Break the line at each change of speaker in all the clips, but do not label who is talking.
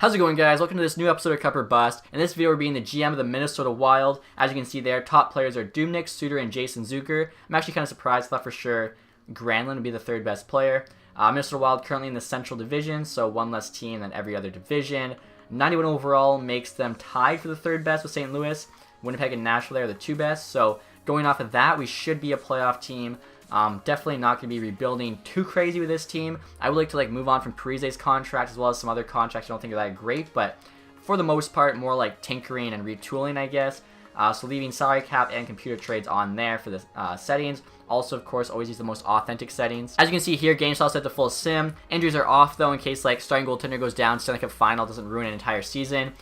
How's it going, guys? Welcome to this new episode of Cup or Bust. In this video, we're being the GM of the Minnesota Wild. As you can see there, top players are Dubnyk, Suter, and Jason Zucker. I'm actually kind of surprised. I thought for sure Granlund would be the third best player. Minnesota Wild currently in the Central Division, so one less team than every other division. 91 overall makes them tied for the third best with St. Louis. Winnipeg and Nashville are the two best, so going off of that, we should be a playoff team. Definitely not going to be rebuilding too crazy with this team. I would like to move on from Parise's contract as well as some other contracts I don't think are that great, but for the most part, more like tinkering and retooling, I guess. So leaving salary cap and computer trades on there for the settings. Also, of course, always use the most authentic settings. As you can see here, game style set to full sim. Injuries are off though in case starting goaltender goes down. Stanley Cup final doesn't ruin an entire season.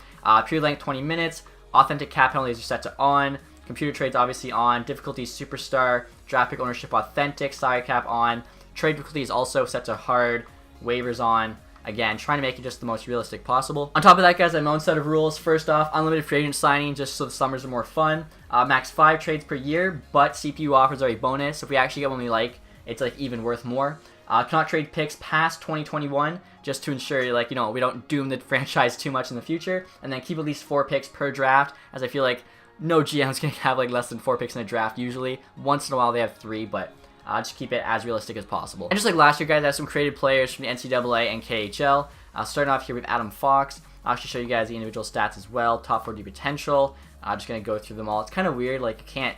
Period length 20 minutes. Authentic cap penalties are set to on. Computer trades obviously on. Difficulty superstar. Draft pick ownership authentic. Salary cap on. Trade difficulty is also set to hard. Waivers on. Again, trying to make it just the most realistic possible. On top of that, guys, I have my own set of rules. First off, unlimited free agent signing just so the summers are more fun. Max 5 trades per year, but CPU offers are a bonus. If we actually get one we like, it's even worth more. Cannot trade picks past 2021 just to ensure we don't doom the franchise too much in the future. And then keep at least 4 picks per draft, as I feel like no GM is going to have less than 4 picks in a draft usually. Once in a while they have 3, but just keep it as realistic as possible. And just like last year, guys, I have some created players from the NCAA and KHL. Starting off here with Adam Fox. I'll actually show you guys the individual stats as well. Top 40 potential. Just going to go through them all. It's kind of weird, you can't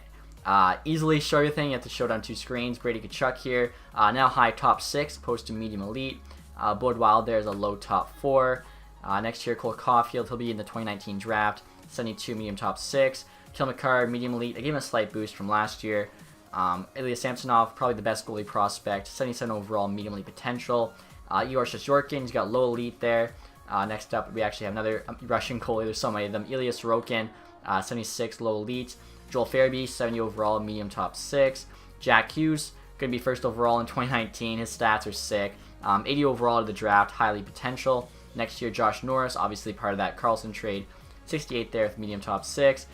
easily show everything. You have to show it on 2 screens. Brady Tkachuk here. Now high top 6, opposed to medium elite. Bode Wild there is a low top 4. Next year, Cole Caulfield. He'll be in the 2019 draft. 72 medium top 6. Kill McCarr, medium elite. I gave him a slight boost from last year. Ilya Samsonov, probably the best goalie prospect. 77 overall, medium elite potential. Igor Shesterkin, he's got low elite there. Next up, we actually have another Russian goalie. There's so many of them. Ilya Sorokin, 76 low elite. Joel Farabee, 70 overall, medium top 6. Jack Hughes, going to be first overall in 2019. His stats are sick. 80 overall to the draft, highly potential. Next year, Josh Norris, obviously part of that Carlson trade. 68 there with medium top 6.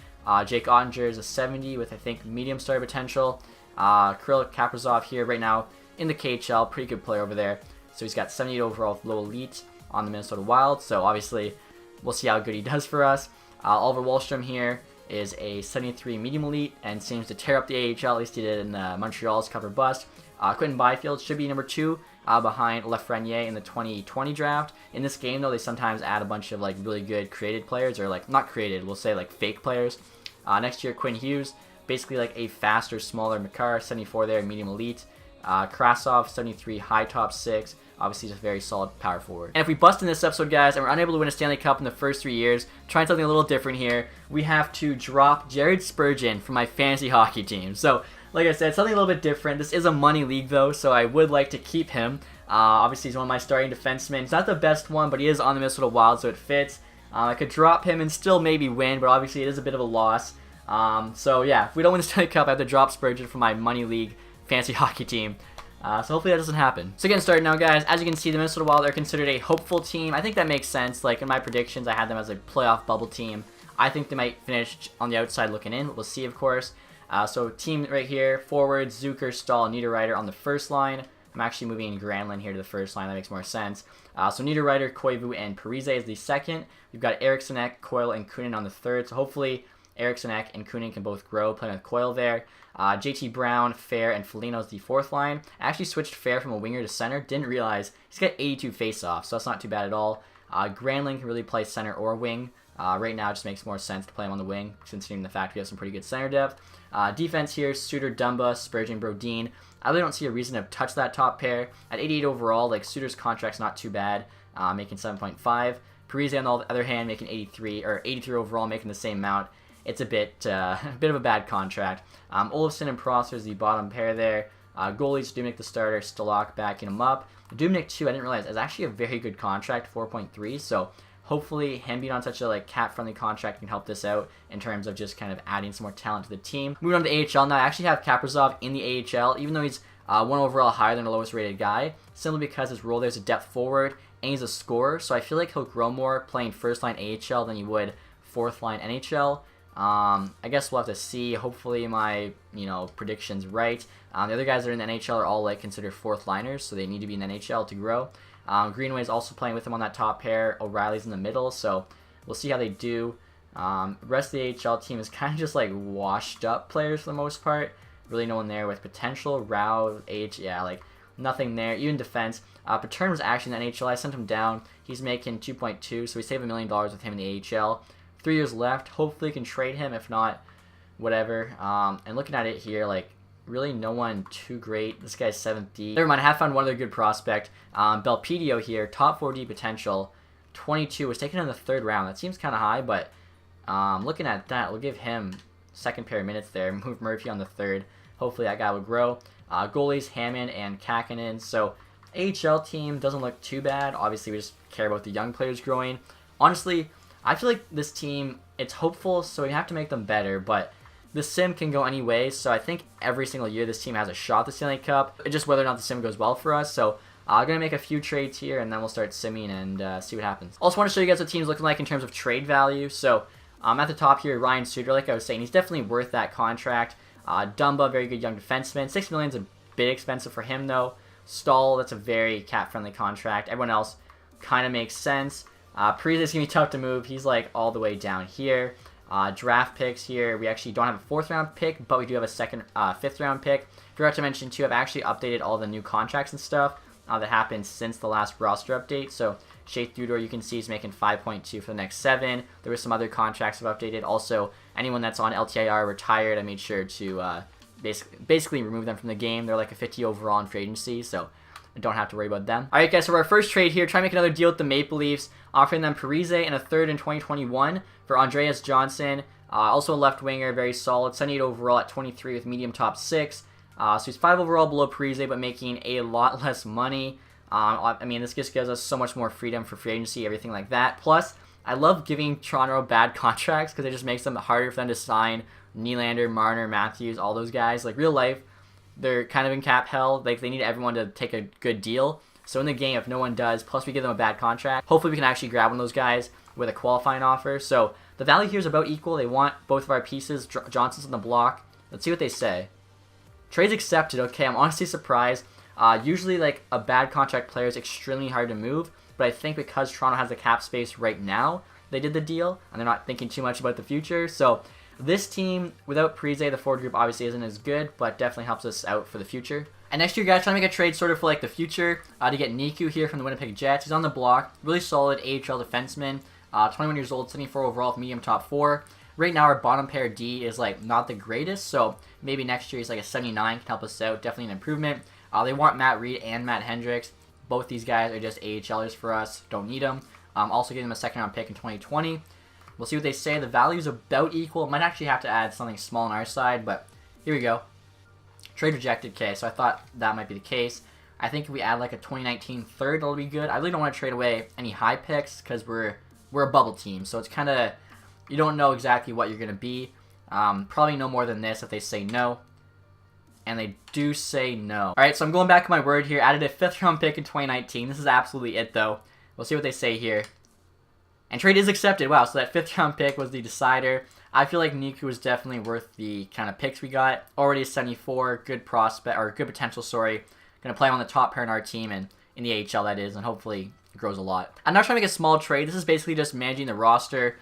Jake Ottinger is a 70 with, I think, medium star potential. Kirill Kaprizov here right now in the KHL. Pretty good player over there. So he's got 78 overall with low elite on the Minnesota Wild. So obviously, we'll see how good he does for us. Oliver Wahlstrom here is a 73 medium elite and seems to tear up the AHL. At least he did in Montreal's Cup or Bust. Quentin Byfield should be number 2 behind Lafreniere in the 2020 draft. In this game, though, they sometimes add a bunch of really good created players, or not created, we'll say fake players. Next year, Quinn Hughes, basically a faster, smaller McCarr, 74 there, medium elite. Krasov, 73, high top 6. Obviously, just a very solid power forward. And if we bust in this episode, guys, and we're unable to win a Stanley Cup in the first 3 years, trying something a little different here, we have to drop Jared Spurgeon from my fantasy hockey team. So, like I said, something a little bit different. This is a money league, though, so I would like to keep him. Obviously, he's one of my starting defensemen. He's not the best one, but he is on the Minnesota Wild, so it fits. I could drop him and still maybe win, but obviously it is a bit of a loss. So yeah, if we don't win the Stanley Cup, I have to drop Spurgeon from my money league fantasy hockey team. So hopefully that doesn't happen. So getting started now, guys. As you can see, the Minnesota Wild are considered a hopeful team. I think that makes sense. In my predictions, I had them as a playoff bubble team. I think they might finish on the outside looking in. We'll see, of course. So team right here, forward, Zucker, Stahl, Niederreiter on the first line. I'm actually moving Granlund here to the first line. That makes more sense. So Niederreiter, Koivu, and Parise is the second. We've got Eriksson Ek, Coyle, and Kunin on the third. So hopefully Eriksson Ek and Kunin can both grow, playing with Coyle there. JT Brown, Fair, and Foligno is the fourth line. I actually switched Fair from a winger to center. Didn't realize he's got 82 faceoffs, so that's not too bad at all. Granlund can really play center or wing. Right now, it just makes more sense to play him on the wing, considering the fact we have some pretty good center depth. Defense here, Suter, Dumba, Spurgeon, Brodin. I really don't see a reason to touch that top pair. At 88 overall, Suter's contract's not too bad, making 7.5. Parise, on the other hand, making 83, or 83 overall, making the same amount. It's a bit of a bad contract. Olofsson and Prosser is the bottom pair there. Goalies, Dubnyk the starter, Stalock backing him up. Dubnyk, too, I didn't realize, is actually a very good contract, 4.3, so hopefully him being on such a cap-friendly contract can help this out in terms of just kind of adding some more talent to the team. Moving on to AHL now, I actually have Kaprizov in the AHL, even though he's 1 overall higher than the lowest rated guy, simply because his role there is a depth forward, and he's a scorer, so I feel like he'll grow more playing first-line AHL than he would fourth-line NHL. I guess we'll have to see. Hopefully my, predictions right. The other guys that are in the NHL are all considered fourth liners, so they need to be in the NHL to grow. Greenway's also playing with him on that top pair. O'Reilly's in the middle, so we'll see how they do. Rest of the AHL team is kind of just like washed up players for the most part. Really no one there with potential. Rao, yeah, like nothing there. Even defense. Patern was actually in the NHL. I sent him down. He's making 2.2, so we saved $1 million with him in the AHL. 3 years left. Hopefully, we can trade him. If not, whatever. And looking at it here, like really no one too great. This guy's 7th D. Never mind. I have found one other good prospect. Belpedio here, top 4D potential. 22 was taken in the 3rd round. That seems kind of high, but looking at that, we'll give him second pair of minutes there. Move Murphy on the 3rd. Hopefully that guy will grow. Goalies, Hammond and Kakinen. So AHL team doesn't look too bad. Obviously, we just care about the young players growing. Honestly, I feel like this team, it's hopeful, so we have to make them better, but the sim can go any way, so I think every single year this team has a shot at the Stanley Cup. It's just whether or not the sim goes well for us, so I'm going to make a few trades here, and then we'll start simming and see what happens. Also want to show you guys what team's looking like in terms of trade value. So at the top here, Ryan Suter, like I was saying, he's definitely worth that contract. Dumba, very good young defenseman. $6 million is a bit expensive for him, though. Stahl, that's a very cap-friendly contract. Everyone else kind of makes sense. Parise is going to be tough to move. He's like all the way down here. Draft picks here. We actually don't have a 4th round pick, but we do have a 5th round pick. Forgot to mention, too, I've actually updated all the new contracts and stuff that happened since the last roster update. So Shea Theodore, you can see, is making 5.2 for the next 7. There were some other contracts I've updated. Also, anyone that's on LTIR retired, I made sure to basically remove them from the game. They're like a 50 overall in free agency, so I don't have to worry about them. All right, guys, so for our first trade here, try to make another deal with the Maple Leafs, offering them Parise and a 3rd in 2021 for Andreas Johnson. Also a left winger, very solid, 78 overall at 23 with medium top 6. So he's 5 overall below Parise, but making a lot less money. I mean, this just gives us so much more freedom for free agency, everything like that. Plus, I love giving Toronto bad contracts because it just makes them harder for them to sign Nylander, Marner, Matthews, all those guys. Like, real life, they're kind of in cap hell. Like, they need everyone to take a good deal. So in the game, if no one does, plus we give them a bad contract, hopefully we can actually grab one of those guys with a qualifying offer. So the value here is about equal. They want both of our pieces. Johnson's on the block. Let's see what they say. Trades accepted. Okay, I'm honestly surprised. Usually, like, a bad contract player is extremely hard to move, but I think because Toronto has the cap space right now, they did the deal, and they're not thinking too much about the future. So this team, without Parise, the forward group obviously isn't as good, but definitely helps us out for the future. And next year, guys, trying to make a trade sort of for like the future to get Niku here from the Winnipeg Jets. He's on the block, really solid AHL defenseman, 21 years old, 74 overall with medium top 4. Right now, our bottom pair D is like not the greatest, so maybe next year he's like a 79, can help us out. Definitely an improvement. They want Matt Reed and Matt Hendricks. Both these guys are just AHLers for us. Don't need them. Also giving them a 2nd round pick in 2020. We'll see what they say. The value is about equal. Might actually have to add something small on our side, but here we go. Trade rejected. Okay, so I thought that might be the case. I think if we add like a 2019 3rd, that'll be good. I really don't want to trade away any high picks because we're a bubble team, so it's kind of, you don't know exactly what you're going to be. Probably no more than this if they say no. And they do say no. Alright, so I'm going back to my word here. Added a 5th round pick in 2019. This is absolutely it, though. We'll see what they say here. And trade is accepted. Wow, so that 5th round pick was the decider. I feel like Niku was definitely worth the kind of picks we got. Already a 74, good prospect, or good potential, sorry. Going to play him on the top pair in our team, and in the AHL that is, and hopefully it grows a lot. I'm not trying to make a small trade. This is basically just managing the roster.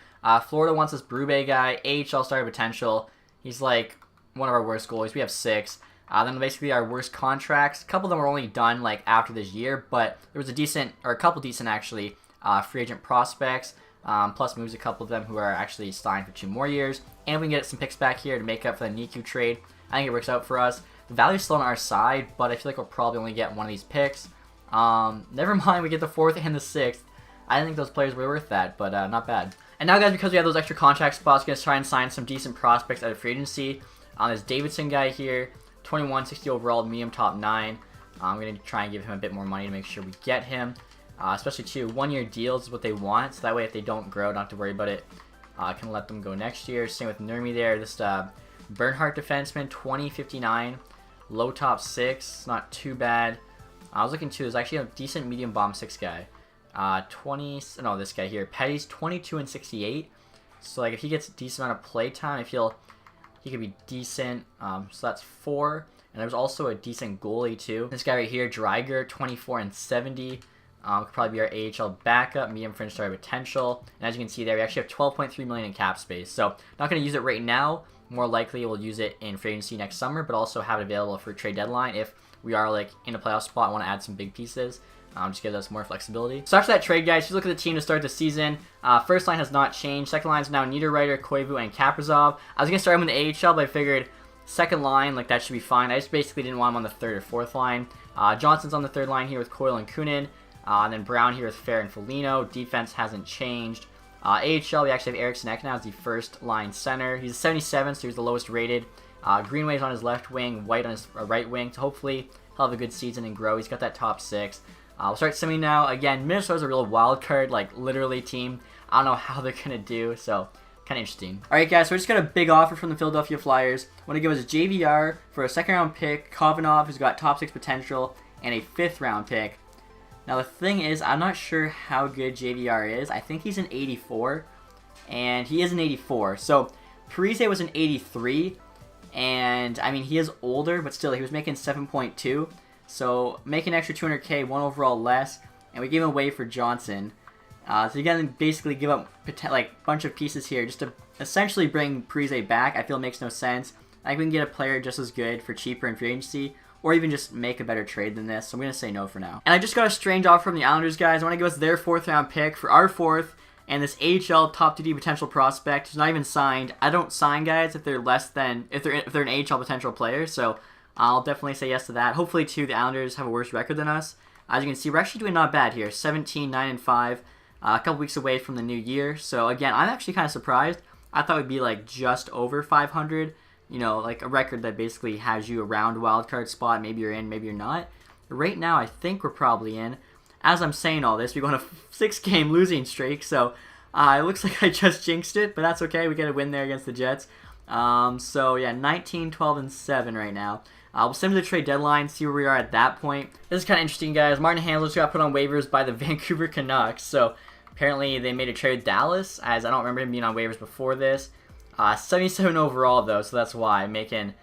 Florida wants this Brube guy, AHL starter potential. He's like one of our worst goalies. We have 6. Then basically our worst contracts. A couple of them were only done like after this year, but there was a couple decent actually free agent prospects. Plus moves a couple of them who are actually signed for 2 more years. And we can get some picks back here to make up for the Niku trade. I think it works out for us. The value's still on our side, but I feel like we'll probably only get one of these picks. Never mind, we get the 4th and the 6th. I didn't think those players were worth that, but not bad. And now, guys, because we have those extra contract spots, we're going to try and sign some decent prospects out of free agency. This Davidson guy here, 21, 60 overall, medium top 9. I'm going to try and give him a bit more money to make sure we get him. Especially, too, 1-year deals is what they want, so that way if they don't grow, don't have to worry about it. I can let them go next year. Same with Nurmi there. This Bernhardt defenseman, 20, 59, low top 6, not too bad. I was looking, too, there's actually a decent medium bomb 6 guy. This guy here, Petty's 22 and 68. So, like, if he gets a decent amount of play time, I feel he could be decent. So that's 4. And there's also a decent goalie, too. This guy right here, Dreiger, 24 and 70. Could probably be our AHL backup, medium fringe starter potential. And as you can see there, we actually have 12.3 million in cap space. So not going to use it right now. More likely we'll use it in free agency next summer, but also have it available for trade deadline if we are like in a playoff spot and want to add some big pieces. Just gives us more flexibility. So after that trade, guys, just look at the team to start the season. First line has not changed. Second line is now Niederreiter, Koivu, and Kaprizov. I was going to start him in the AHL, but I figured second line, like, that should be fine. I just basically didn't want him on the third or fourth line. Johnson's on the third line here with Coyle and Kunin. And then Brown here with Fair and Foligno. Defense hasn't changed. AHL, we actually have Eriksson Ek now as the first line center. He's a 77, so he's the lowest rated. Greenway's on his left wing, White on his right wing. So hopefully he'll have a good season and grow. He's got that top six. We'll start simming now. Again, Minnesota's a real wild card, like, literally team. I don't know how they're going to do, so kind of interesting. Alright, guys, so we just got a big offer from the Philadelphia Flyers. Want to give us a JVR for a second-round pick, Kovanov, who's got top six potential, and a fifth-round pick. Now, the thing is, I'm not sure how good JVR is. I think he's an 84, and he is an 84. So, Parise was an 83, and, I mean, he is older, but still, he was making 7.2. So, make an extra 200K, one overall less, and we gave him away for Johnson. So, you gotta basically give up, like, a bunch of pieces here just to essentially bring Parise back. I feel it makes no sense. I think we can get a player just as good for cheaper in free agency, or even just make a better trade than this. So I'm going to say no for now. And I just got a strange offer from the Islanders, guys. I want to give us their fourth round pick for our fourth, and this AHL top 2D potential prospect who's not even signed. I don't sign guys if they're less than, if they're an AHL potential player. So I'll definitely say yes to that. Hopefully, too, the Islanders have a worse record than us. As you can see, we're actually doing not bad here. 17, 9, and 5. A couple weeks away from the new year. So again, I'm actually kind of surprised. I thought we'd be like just over 500. You know, like a record that basically has you around wildcard spot. Maybe you're in, maybe you're not. Right now, I think we're probably in. As I'm saying all this, we go on a 6-game losing streak, so it looks like I just jinxed it, but that's okay. We get a win there against the Jets. So yeah, 19, 12, and 7 right now. We'll send to the trade deadline, see where we are at that point. This is kind of interesting, guys. Martin Hanzler got put on waivers by the Vancouver Canucks, so apparently they made a trade with Dallas, as I don't remember him being on waivers before this. 77 overall, though, so that's why. Making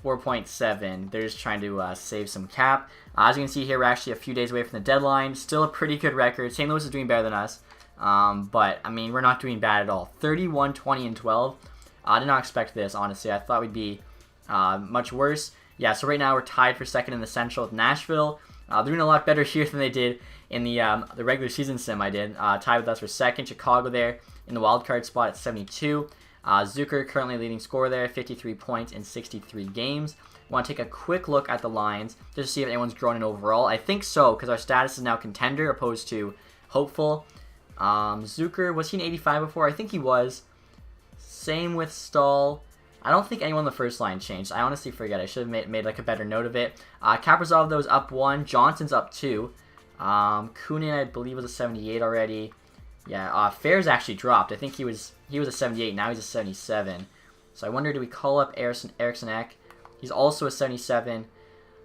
4.7. They're just trying to save some cap. As you can see here, we're actually a few days away from the deadline. Still a pretty good record. St. Louis is doing better than us. But, I mean, we're not doing bad at all. 31, 20, and 12. I did not expect this, honestly. I thought we'd be much worse. Yeah, so right now we're tied for second in the Central with Nashville. They're doing a lot better here than they did in the regular season sim I did. Tied with us for second. Chicago there in the wild card spot at 72. Zucker currently leading scorer there, 53 points in 63 games. Want to take a quick look at the lines just to see if anyone's grown in overall. I think so, because our status is now contender opposed to hopeful. Zucker, was he an 85 before? I think he was. Same with Stahl. I don't think anyone on the first line changed. I honestly forget. I should have made like a better note of it. Kaprizov, though, is up 1. Johnson's up 2. Kunin, I believe, was a 78 already. Yeah, Fair's actually dropped. I think he was a 78. Now he's a 77. So I wonder, do we call up Eriksson Ek? He's also a 77.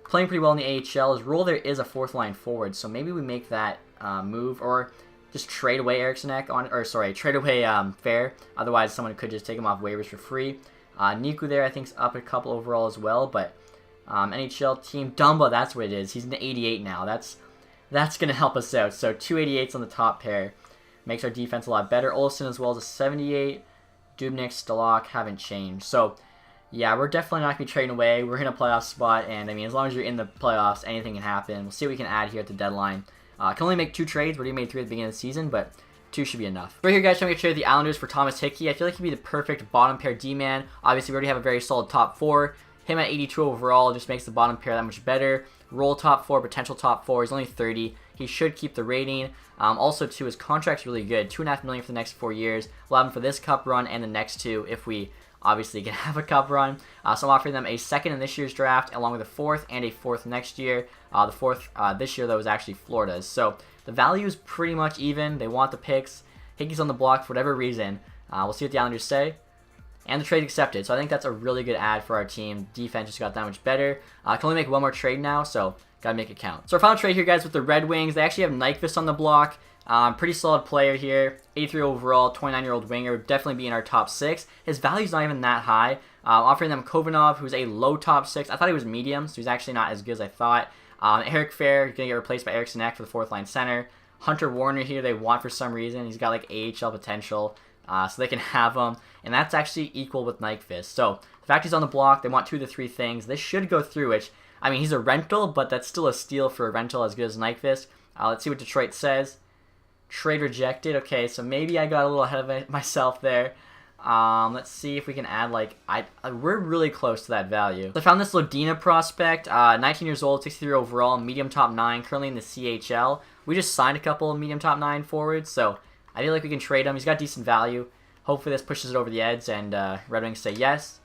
Playing pretty well in the AHL. His role there is a fourth line forward. So maybe we make that move, or just trade away Eriksson Ek trade away Fair. Otherwise, someone could just take him off waivers for free. Niku there, I think, is up a couple overall as well. But NHL team Dumba, that's what it is. He's an 88 now. That's gonna help us out. So 2 88s on the top pair. Makes our defense a lot better. Olsen as well as a 78. Dubnyk, Stalak haven't changed. So, yeah, we're definitely not going to be trading away. We're in a playoff spot, and, I mean, as long as you're in the playoffs, anything can happen. We'll see what we can add here at the deadline. Can only make 2 trades. We already made 3 at the beginning of the season, but 2 should be enough. Right here, guys, trying to trade the Islanders for Thomas Hickey. I feel like he'd be the perfect bottom pair D-man. Obviously, we already have a very solid top 4. Him at 82 overall just makes the bottom pair that much better. Roll top 4, potential top 4. He's only 30. He should keep the rating. Also, too, his contract's really good. $2.5 million for the next 4 years. We'll have him for this cup run and the next 2 if we obviously can have a cup run. So I'm offering them a second in this year's draft, along with a 4th and a 4th next year. The 4th this year, though, is actually Florida's. So the value is pretty much even. They want the picks. Hickey's on the block for whatever reason. We'll see what the Islanders say. And the trade accepted. So I think that's a really good ad for our team. Defense just got that much better. Can only make 1 more trade now, so gotta make it count. So our final trade here, guys, with the Red Wings. They actually have Nyquist on the block. Pretty solid player here. 83 overall, 29-year-old winger. Would definitely be in our top 6. His value's not even that high. Offering them Kovanov, who's a low top 6. I thought he was medium, so he's actually not as good as I thought. Eric Fair going to get replaced by Eriksson Ek for the fourth line center. Hunter Warner here they want for some reason. He's got like AHL potential, so they can have him. And that's actually equal with Nyquist. So the fact he's on the block, they want 2 to 3 things. This should go through, which, I mean, he's a rental, but that's still a steal for a rental as good as Nyquist. Let's see what Detroit says. Trade rejected. Okay, so maybe I got a little ahead of myself there. Let's see if we can add, like, we're really close to that value. So I found this Lodina prospect, 19 years old, 63 overall, medium top 9, currently in the CHL. We just signed a couple of medium top 9 forwards, so I feel like we can trade him. He's got decent value. Hopefully this pushes it over the edge, and Red Wings say yes,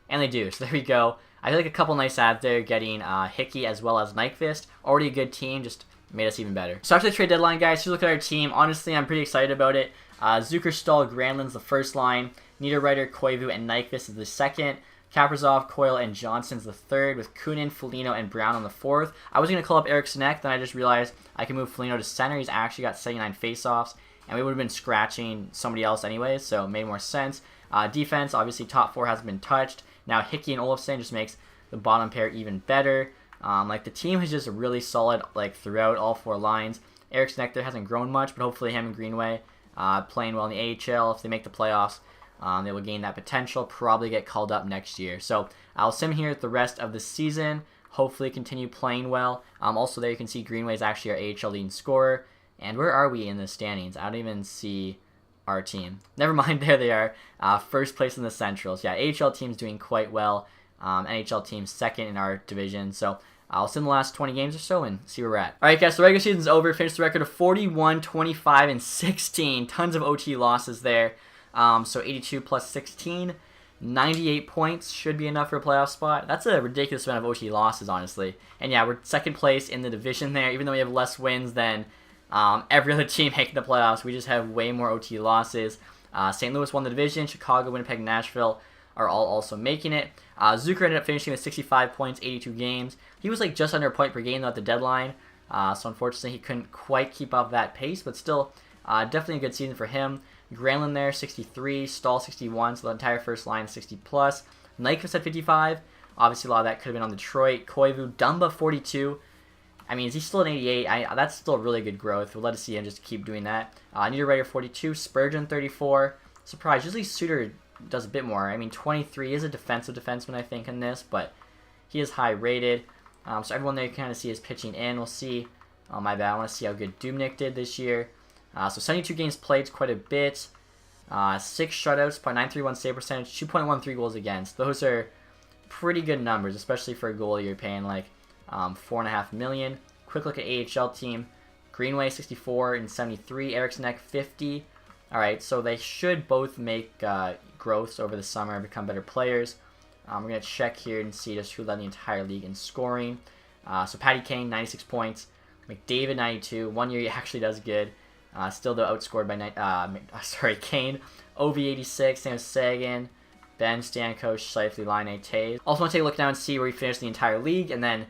and they do. So there we go. I feel like a couple nice ads there, getting Hickey as well as Nyquist. Already a good team, just made us even better. So after the trade deadline, guys, if you look at our team, honestly, I'm pretty excited about it. Zucker, Stahl, Granlund's the first line. Niederreiter, Koivu, and Nyquist is the second. Kaprizov, Coyle, and Johnson's the third, with Kunin, Foligno, and Brown on the fourth. I was going to call up Eriksson Ek, then I just realized I can move Foligno to center. He's actually got 79 faceoffs, and we would have been scratching somebody else anyways, so it made more sense. Defense, obviously top 4 hasn't been touched. Now Hickey and Olofsson just makes the bottom pair even better. Like the team is just really solid like throughout all 4 lines. Eriksson Ek there hasn't grown much, but hopefully him and Greenway playing well in the AHL. If they make the playoffs, they will gain that potential, probably get called up next year. So I'll sim here the rest of the season, hopefully continue playing well. Also there you can see Greenway is actually our AHL leading scorer. And where are we in the standings? I don't even see our team. Never mind, there they are. First place in the Centrals. Yeah, AHL team's doing quite well. NHL team second in our division. So I'll sim the last 20 games or so and see where we're at. Alright guys, the regular season's over. Finished the record of 41, 25, and 16. Tons of OT losses there. So 82 plus 16. 98 points should be enough for a playoff spot. That's a ridiculous amount of OT losses, honestly. And yeah, we're second place in the division there. Even though we have less wins than every other team making the playoffs, we just have way more OT losses. St. Louis won the division. Chicago, Winnipeg, Nashville are all also making it. Zucker ended up finishing with 65 points, 82 games. He was like just under a point per game though at the deadline. So unfortunately he couldn't quite keep up that pace, but still definitely a good season for him. Granlund there, 63. Stahl, 61. So the entire first line, 60 plus. Nyquist at 55. Obviously a lot of that could have been on Detroit. Koivu, Dumba, 42. I mean, is he still an 88? That's still really good growth. We'll let us see him just keep doing that. Niederreiter, 42. Spurgeon, 34. Surprise. Usually Suter does a bit more. I mean, 23 he is a defensive defenseman, I think, in this, but he is high rated. So everyone there you can kind of see is pitching in. We'll see. Oh, my bad. I want to see how good Dubnyk did this year. So 72 games played, quite a bit. 6 shutouts, .931 save percentage, 2.13 goals against. Those are pretty good numbers, especially for a goalie you're paying like $4.5 million. Quick look at AHL team. Greenway 64 and 73. Eriksson Ek 50. All right, so they should both make growths over the summer and become better players. We're going to check here and see just who led the entire league in scoring. So Patty Kane, 96 points. McDavid, 92. 1 year he actually does good. Still though outscored by Kane. OV, 86. Sam Sagan. Ben Stamkos, Scheifele, Line, Taves. Also want to take a look now and see where he finished the entire league. And then,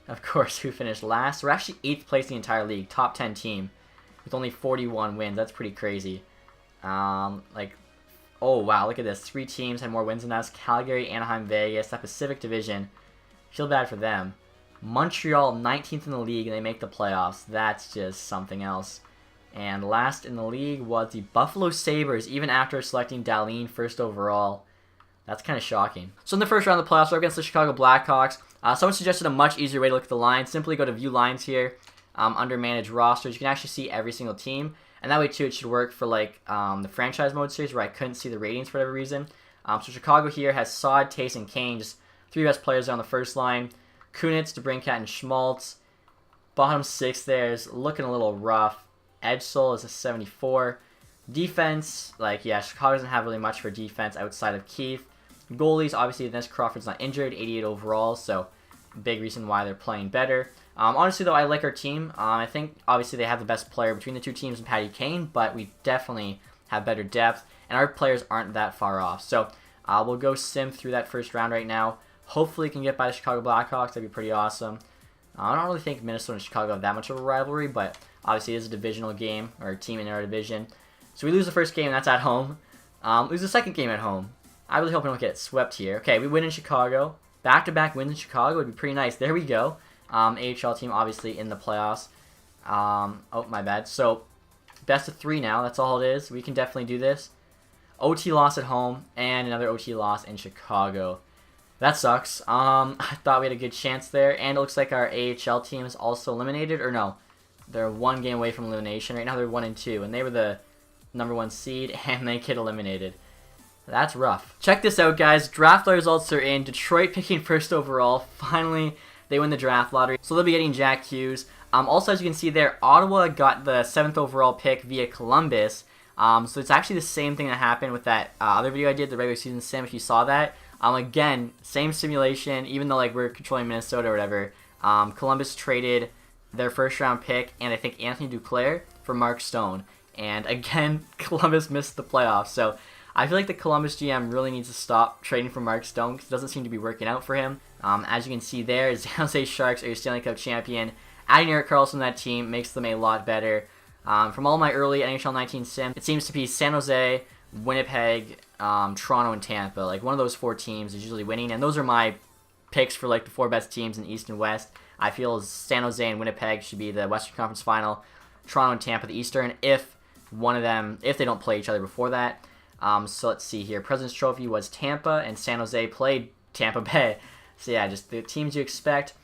of course, who finished last. We're actually 8th place in the entire league. Top 10 team. With only 41 wins. That's pretty crazy. Oh wow, look at this. 3 teams had more wins than us. Calgary, Anaheim, Vegas. That Pacific Division. Feel bad for them. Montreal, 19th in the league, and they make the playoffs. That's just something else. And last in the league was the Buffalo Sabres, even after selecting Dahlin first overall. That's kind of shocking. So in the first round of the playoffs, we're against the Chicago Blackhawks. Someone suggested a much easier way to look at the lines. Simply go to View Lines here, under Manage Rosters. You can actually see every single team. And that way, too, it should work for like the franchise mode series where I couldn't see the ratings for whatever reason. So Chicago here has Saad, Tace, and Kane, just 3 best players on the first line. Kunitz, DeBrincat, and Schmaltz. Bottom 6 there is looking a little rough. Edsel is a 74. Defense, Chicago doesn't have really much for defense outside of Keith. Goalies, obviously, Dennis Crawford's not injured, 88 overall, so big reason why they're playing better. Honestly, though, I like our team. I think, obviously, they have the best player between the 2 teams in Patty Kane, but we definitely have better depth, and our players aren't that far off. So we'll go sim through that first round right now. Hopefully, we can get by the Chicago Blackhawks. That'd be pretty awesome. I don't really think Minnesota and Chicago have that much of a rivalry, but obviously, it is a divisional game, or a team in our division. So we lose the first game, and that's at home. Lose the second game at home. I really hope we don't get swept here. Okay, we win in Chicago. Back-to-back wins in Chicago would be pretty nice. There we go. AHL team obviously in the playoffs. Oh, my bad. So, best of 3 now. That's all it is. We can definitely do this. OT loss at home and another OT loss in Chicago. That sucks. I thought we had a good chance there, and it looks like our AHL team is also eliminated, or no, they're 1 game away from elimination. Right now they're 1-2, and they were the #1 seed, and they get eliminated. That's rough. Check this out, guys. Draft results are in. Detroit picking 1st overall. Finally, they win the draft lottery, so they'll be getting Jack Hughes. Also, as you can see there, Ottawa got the 7th overall pick via Columbus. So it's actually the same thing that happened with that other video I did, the regular season sim, if you saw that. Again, same simulation, even though like we're controlling Minnesota or whatever. Columbus traded their 1st round pick and I think Anthony Duclair for Mark Stone. And again, Columbus missed the playoffs. So I feel like the Columbus GM really needs to stop trading for Mark Stone because it doesn't seem to be working out for him. As you can see there, San Jose Sharks are your Stanley Cup champion. Adding Erik Karlsson to that team makes them a lot better. From all my early NHL 19 sim, it seems to be San Jose, Winnipeg, Toronto, and Tampa. Like one of those 4 teams is usually winning, and those are my picks for like the 4 best teams in East and West. I feel San Jose and Winnipeg should be the Western Conference Final, Toronto and Tampa the Eastern, if one of them, if they don't play each other before that. So let's see here. President's Trophy was Tampa, and San Jose played Tampa Bay. So yeah, just the teams you expect.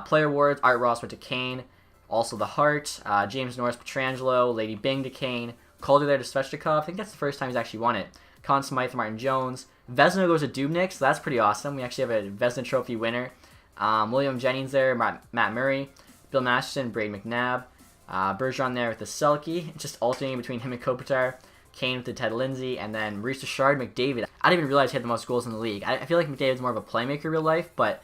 Player awards, Art Ross went to Kane. Also the Hart, James Norris Petrangelo, Lady Bing to Kane, Calder there to Svechnikov. I think that's the first time he's actually won it. Conn Smythe, Martin Jones. Vezina goes to Dubnyk, so that's pretty awesome. We actually have a Vezina Trophy winner. William Jennings there, Matt Murray, Bill Masterson, Braden McNabb. Bergeron there with the Selke, just alternating between him and Kopitar. Kane with the Ted Lindsay, and then Maurice Richard, McDavid. I didn't even realize he had the most goals in the league. I feel like McDavid's more of a playmaker in real life, but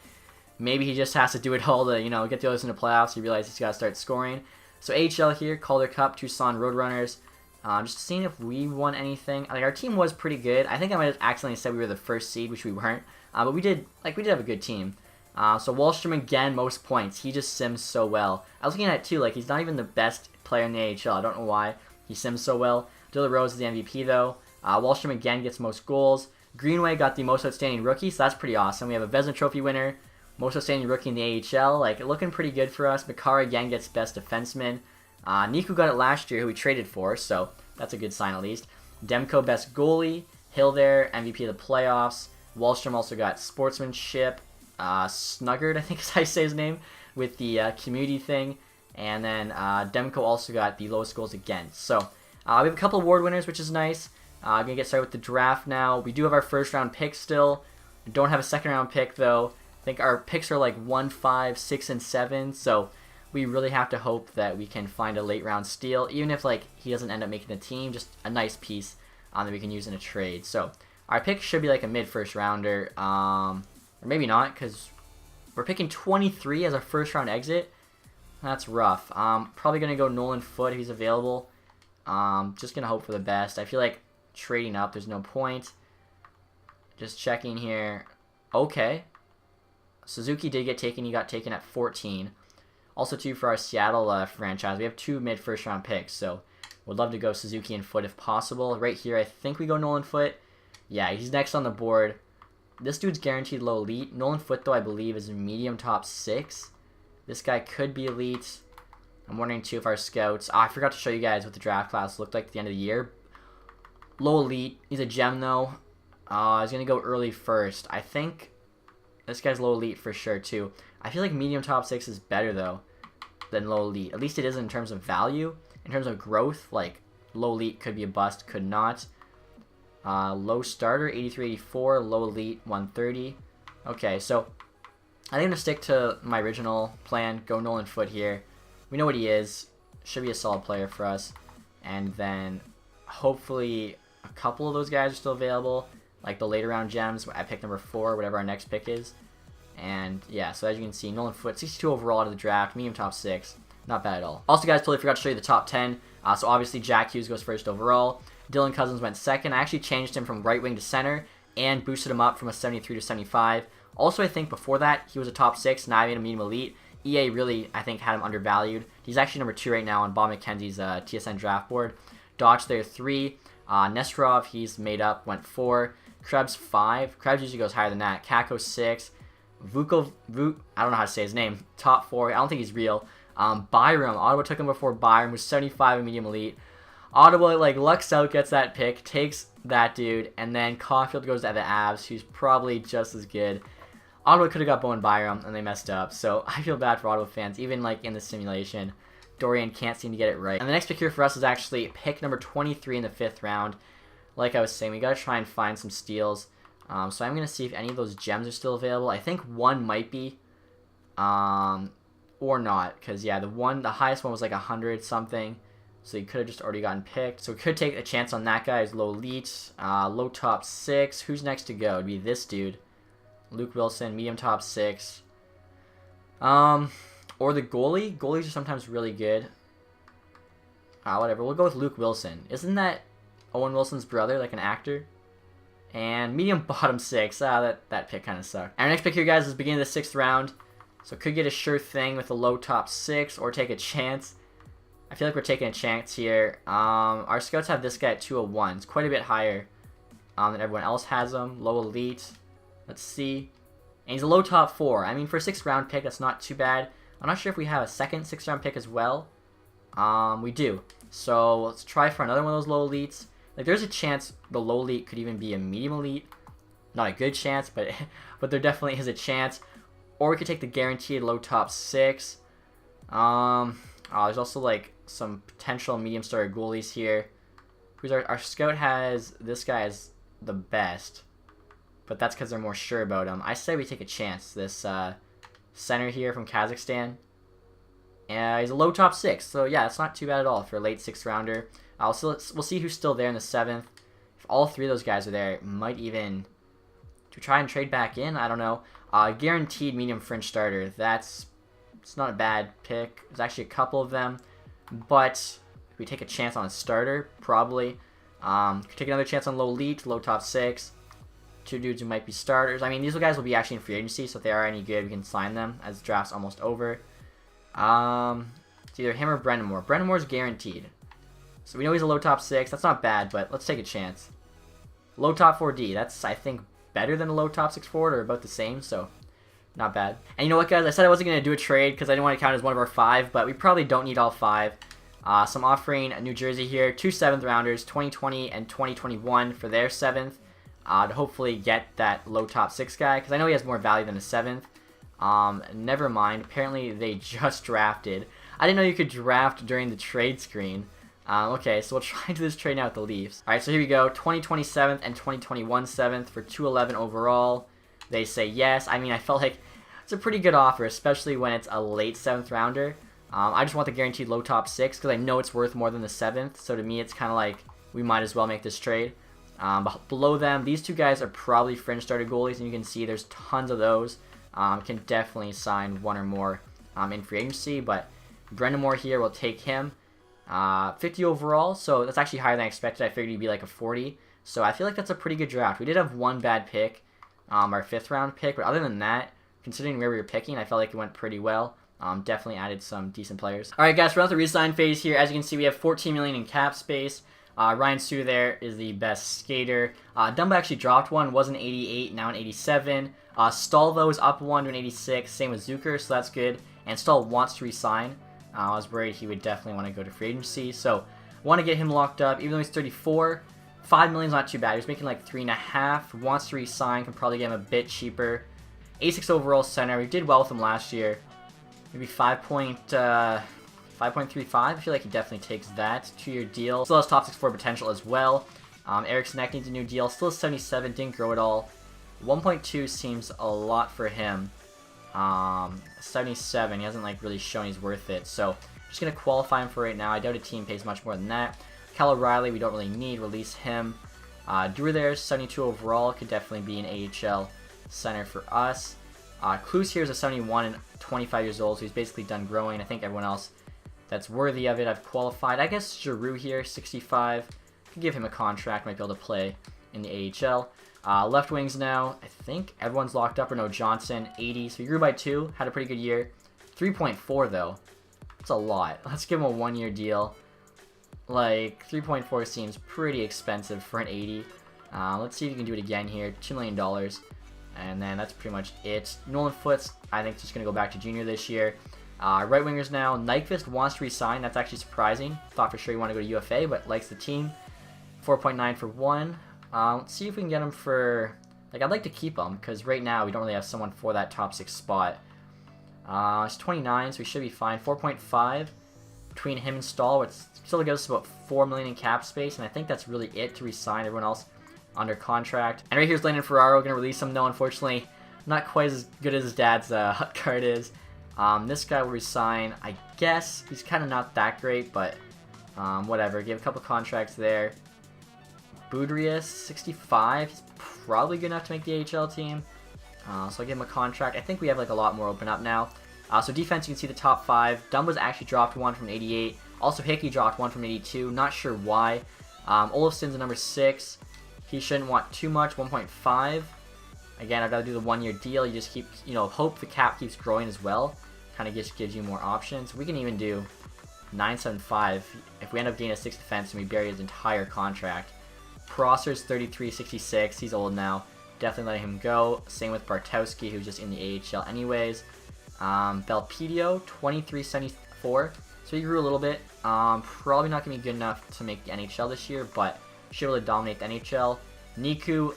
maybe he just has to do it all to, get the others into playoffs. He realizes he's got to start scoring. So AHL here, Calder Cup, Tucson Roadrunners. Just seeing if we won anything. Like our team was pretty good. I think I might have accidentally said we were the 1st seed, which we weren't. But we did have a good team. So Wallstrom again, most points. He just sims so well. I was looking at it too. Like he's not even the best player in the AHL. I don't know why he sims so well. Dylan Rose is the MVP though. Wallstrom again gets most goals. Greenway got the most outstanding rookie, so that's pretty awesome. We have a Vezina Trophy winner. Most outstanding rookie in the AHL, like looking pretty good for us. Makar again gets best defenseman. Niku got it last year, who we traded for, so that's a good sign at least. Demko best goalie. Hill there, MVP of the playoffs. Wallstrom also got sportsmanship. Snuggard, I think is how you say his name, with the community thing. And then Demko also got the lowest goals against. So we have a couple award winners, which is nice. I'm going to get started with the draft now. We do have our 1st round pick still. We don't have a 2nd round pick though. I think our picks are like 1, 5, 6, and 7, so we really have to hope that we can find a late round steal, even if like he doesn't end up making the team, just a nice piece that we can use in a trade. So our pick should be like a mid-1st rounder, or maybe not, because we're picking 23 as our 1st round exit. That's rough. Probably going to go Nolan Foote if he's available. Just going to hope for the best. I feel like trading up, there's no point. Just checking here. Okay. Suzuki did get taken. He got taken at 14. Also, too, for our Seattle franchise, we have 2 mid-1st round picks, so would love to go Suzuki and Foote if possible. Right here, I think we go Nolan Foote. Yeah, he's next on the board. This dude's guaranteed low elite. Nolan Foote, though, I believe, is medium top 6. This guy could be elite. I'm wondering, too, if our scouts... I forgot to show you guys what the draft class looked like at the end of the year. Low elite. He's a gem, though. He's going to go early 1st. I think... This guy's low elite for sure, too. I feel like medium top 6 is better, though, than low elite. At least it is in terms of value. In terms of growth, like, low elite could be a bust, could not. Low starter, 83-84. Low elite, 130. Okay, so I think I'm going to stick to my original plan. Go Nolan Foote here. We know what he is. Should be a solid player for us. And then, hopefully, a couple of those guys are still available. Like the later round gems at pick number 4, whatever our next pick is. And yeah, so as you can see, Nolan Foote, 62 overall out of the draft, medium top 6. Not bad at all. Also, guys, totally forgot to show you the top 10. So obviously, Jack Hughes goes 1st overall. Dylan Cousins went 2nd. I actually changed him from right wing to center and boosted him up from a 73 to 75. Also, I think before that, he was a top 6. Now I made him medium elite. EA really, I think, had him undervalued. He's actually number 2 right now on Bob McKenzie's TSN draft board. Dodge there 3. Nesterov, he's made up, went 4. Krebs 5. Krebs usually goes higher than that. Kako 6. I don't know how to say his name. Top 4. I don't think he's real. Byram. Ottawa took him before Byram, was 75 in medium elite. Ottawa, like, lucks out, gets that pick, takes that dude, and then Caulfield goes to the Avs, who's probably just as good. Ottawa could have got Bowen Byram, and they messed up. So I feel bad for Ottawa fans, even like in the simulation. Dorian can't seem to get it right. And the next pick here for us is actually pick number 23 in the 5th round. Like I was saying, we got to try and find some steals. So I'm going to see if any of those gems are still available. I think one might be, or not. Because, yeah, the highest one was like 100 something. So you could have just already gotten picked. So we could take a chance on that guy. He's low elite, low top 6. Who's next to go? It'd be this dude. Luke Wilson, medium top 6. Or the goalie. Goalies are sometimes really good. Whatever. We'll go with Luke Wilson. Isn't that Owen Wilson's brother, like an actor? And medium bottom 6. That pick kind of sucked. Our next pick here, guys, is beginning of the 6th round. So could get a sure thing with a low top 6 or take a chance. I feel like we're taking a chance here. Our scouts have this guy at 201. It's quite a bit higher than everyone else has him. Low elite. Let's see. And he's a low top 4. I mean, for a 6th round pick, that's not too bad. I'm not sure if we have a second 6th round pick as well. We do. So let's try for another one of those low elites. Like, there's a chance the low elite could even be a medium elite. Not a good chance, but there definitely is a chance. Or we could take the guaranteed low top 6. There's also like some potential medium starter goalies here. Who's our scout has this guy as the best, but that's because they're more sure about him. I say we take a chance. This center here from Kazakhstan. He's a low top 6, so yeah, it's not too bad at all for a late 6th rounder. We'll see who's still there in the 7th. If all 3 of those guys are there, might even to try and trade back in. I don't know. Guaranteed medium fringe starter. It's not a bad pick. There's actually a couple of them, but if we take a chance on a starter, probably. Could take another chance on low elite, low top 6. 2 dudes who might be starters. I mean, these guys will be actually in free agency, so if they are any good, we can sign them as the draft's almost over. It's either him or Brennamore. Brennamore's guaranteed. So we know he's a low top 6. That's not bad, but let's take a chance. Low top 4D. That's, I think, better than a low top 6 forward, or about the same, so not bad. And you know what, guys? I said I wasn't going to do a trade because I didn't want to count as one of our 5, but we probably don't need all 5. So I'm offering New Jersey here 2 7th rounders, 2020 and 2021 for their 7th, to hopefully get that low top 6 guy, because I know he has more value than a 7th. Never mind. Apparently they just drafted. I didn't know you could draft during the trade screen. Okay, so we'll try to do this trade now with the Leafs. Alright, so here we go. 2027 and 2021 7th for 211 overall. They say yes. I mean, I felt like it's a pretty good offer, especially when it's a late 7th rounder. I just want the guaranteed low top 6 because I know it's worth more than the 7th. So to me, it's kind of like we might as well make this trade. But below them, these 2 guys are probably fringe starter goalies, and you can see there's tons of those. Can definitely sign 1 or more in free agency, but Brennamore here will take him. 50 overall, so that's actually higher than I expected. I figured he'd be like a 40. So I feel like that's a pretty good draft. We did have one bad pick, our 5th round pick, but other than that, considering where we were picking, I felt like it went pretty well. Definitely added some decent players. Alright guys, we're on the resign phase here. As you can see, we have 14 million in cap space. Ryan Suter there is the best skater. Dumba actually dropped one, was an 88, now an 87. Stahl though is up 1 to an 86, same with Zucker, so that's good. And Stahl wants to resign. I was worried he would definitely want to go to free agency, so want to get him locked up. Even though he's 34, 5 million is not too bad. He was making like 3.5. Wants to resign, can probably get him a bit cheaper. 86 overall center. We did well with him last year. Maybe 5.35. I feel like he definitely takes that. 2-year deal. Still has top 6 forward potential as well. Eric Neck needs a new deal. Still 77. Didn't grow at all. 1.2 seems a lot for him. 77. He hasn't like really shown he's worth it. So just gonna qualify him for right now. I doubt a team pays much more than that. Cal O'Reilly we don't really need. Release him. Drew there 72 overall. Could definitely be an AHL center for us. Klus here is a 71 and 25 years old, so he's basically done growing. I think everyone else that's worthy of it I've qualified. I guess Giroux here, 65. Could give him a contract. Might be able to play in the AHL. Left wings now. I think everyone's locked up. Or no, Johnson, 80. So he grew by 2. Had a pretty good year. 3.4 though. That's a lot. Let's give him a 1-year deal. Like, 3.4 seems pretty expensive for an 80. Let's see if we can do it again here. $2 million. And then that's pretty much it. Nolan Foote's, I think, just going to go back to junior this year. Right wingers now. Nyquist wants to resign. That's actually surprising. Thought for sure he wanted to go to UFA, but likes the team. 4.9 for one. Let's see if we can get him for... Like, I'd like to keep him, because right now we don't really have someone for that top 6 spot. It's 29, so we should be fine. 4.5 between him and Stahl, which still gives us about $4 million in cap space, and I think that's really it to resign everyone else under contract. And right here's Landon Ferraro. Going to release him, though, unfortunately. Not quite as good as his dad's hut card is. This guy will resign, I guess. He's kind of not that great, but whatever. Give a couple contracts there. Boudrias, 65. He's probably good enough to make the AHL team. So I'll give him a contract. I think we have like a lot more open up now. So defense, you can see the top 5. Dumba's actually dropped 1 from 88. Also Hickey dropped 1 from 82. Not sure why. Olofsson's a number 6. He shouldn't want too much, 1.5. Again, I've got to do the 1-year deal. You just keep, hope the cap keeps growing as well. Kind of just gives you more options. We can even do 9.75 if we end up getting a 6th defense and we bury his entire contract. Prosser's 33.66. He's old now. Definitely letting him go. Same with Bartowski, who's just in the AHL anyways. Belpedio, 23.74. So he grew a little bit. Probably not going to be good enough to make the NHL this year, but should really dominate the NHL. Niku,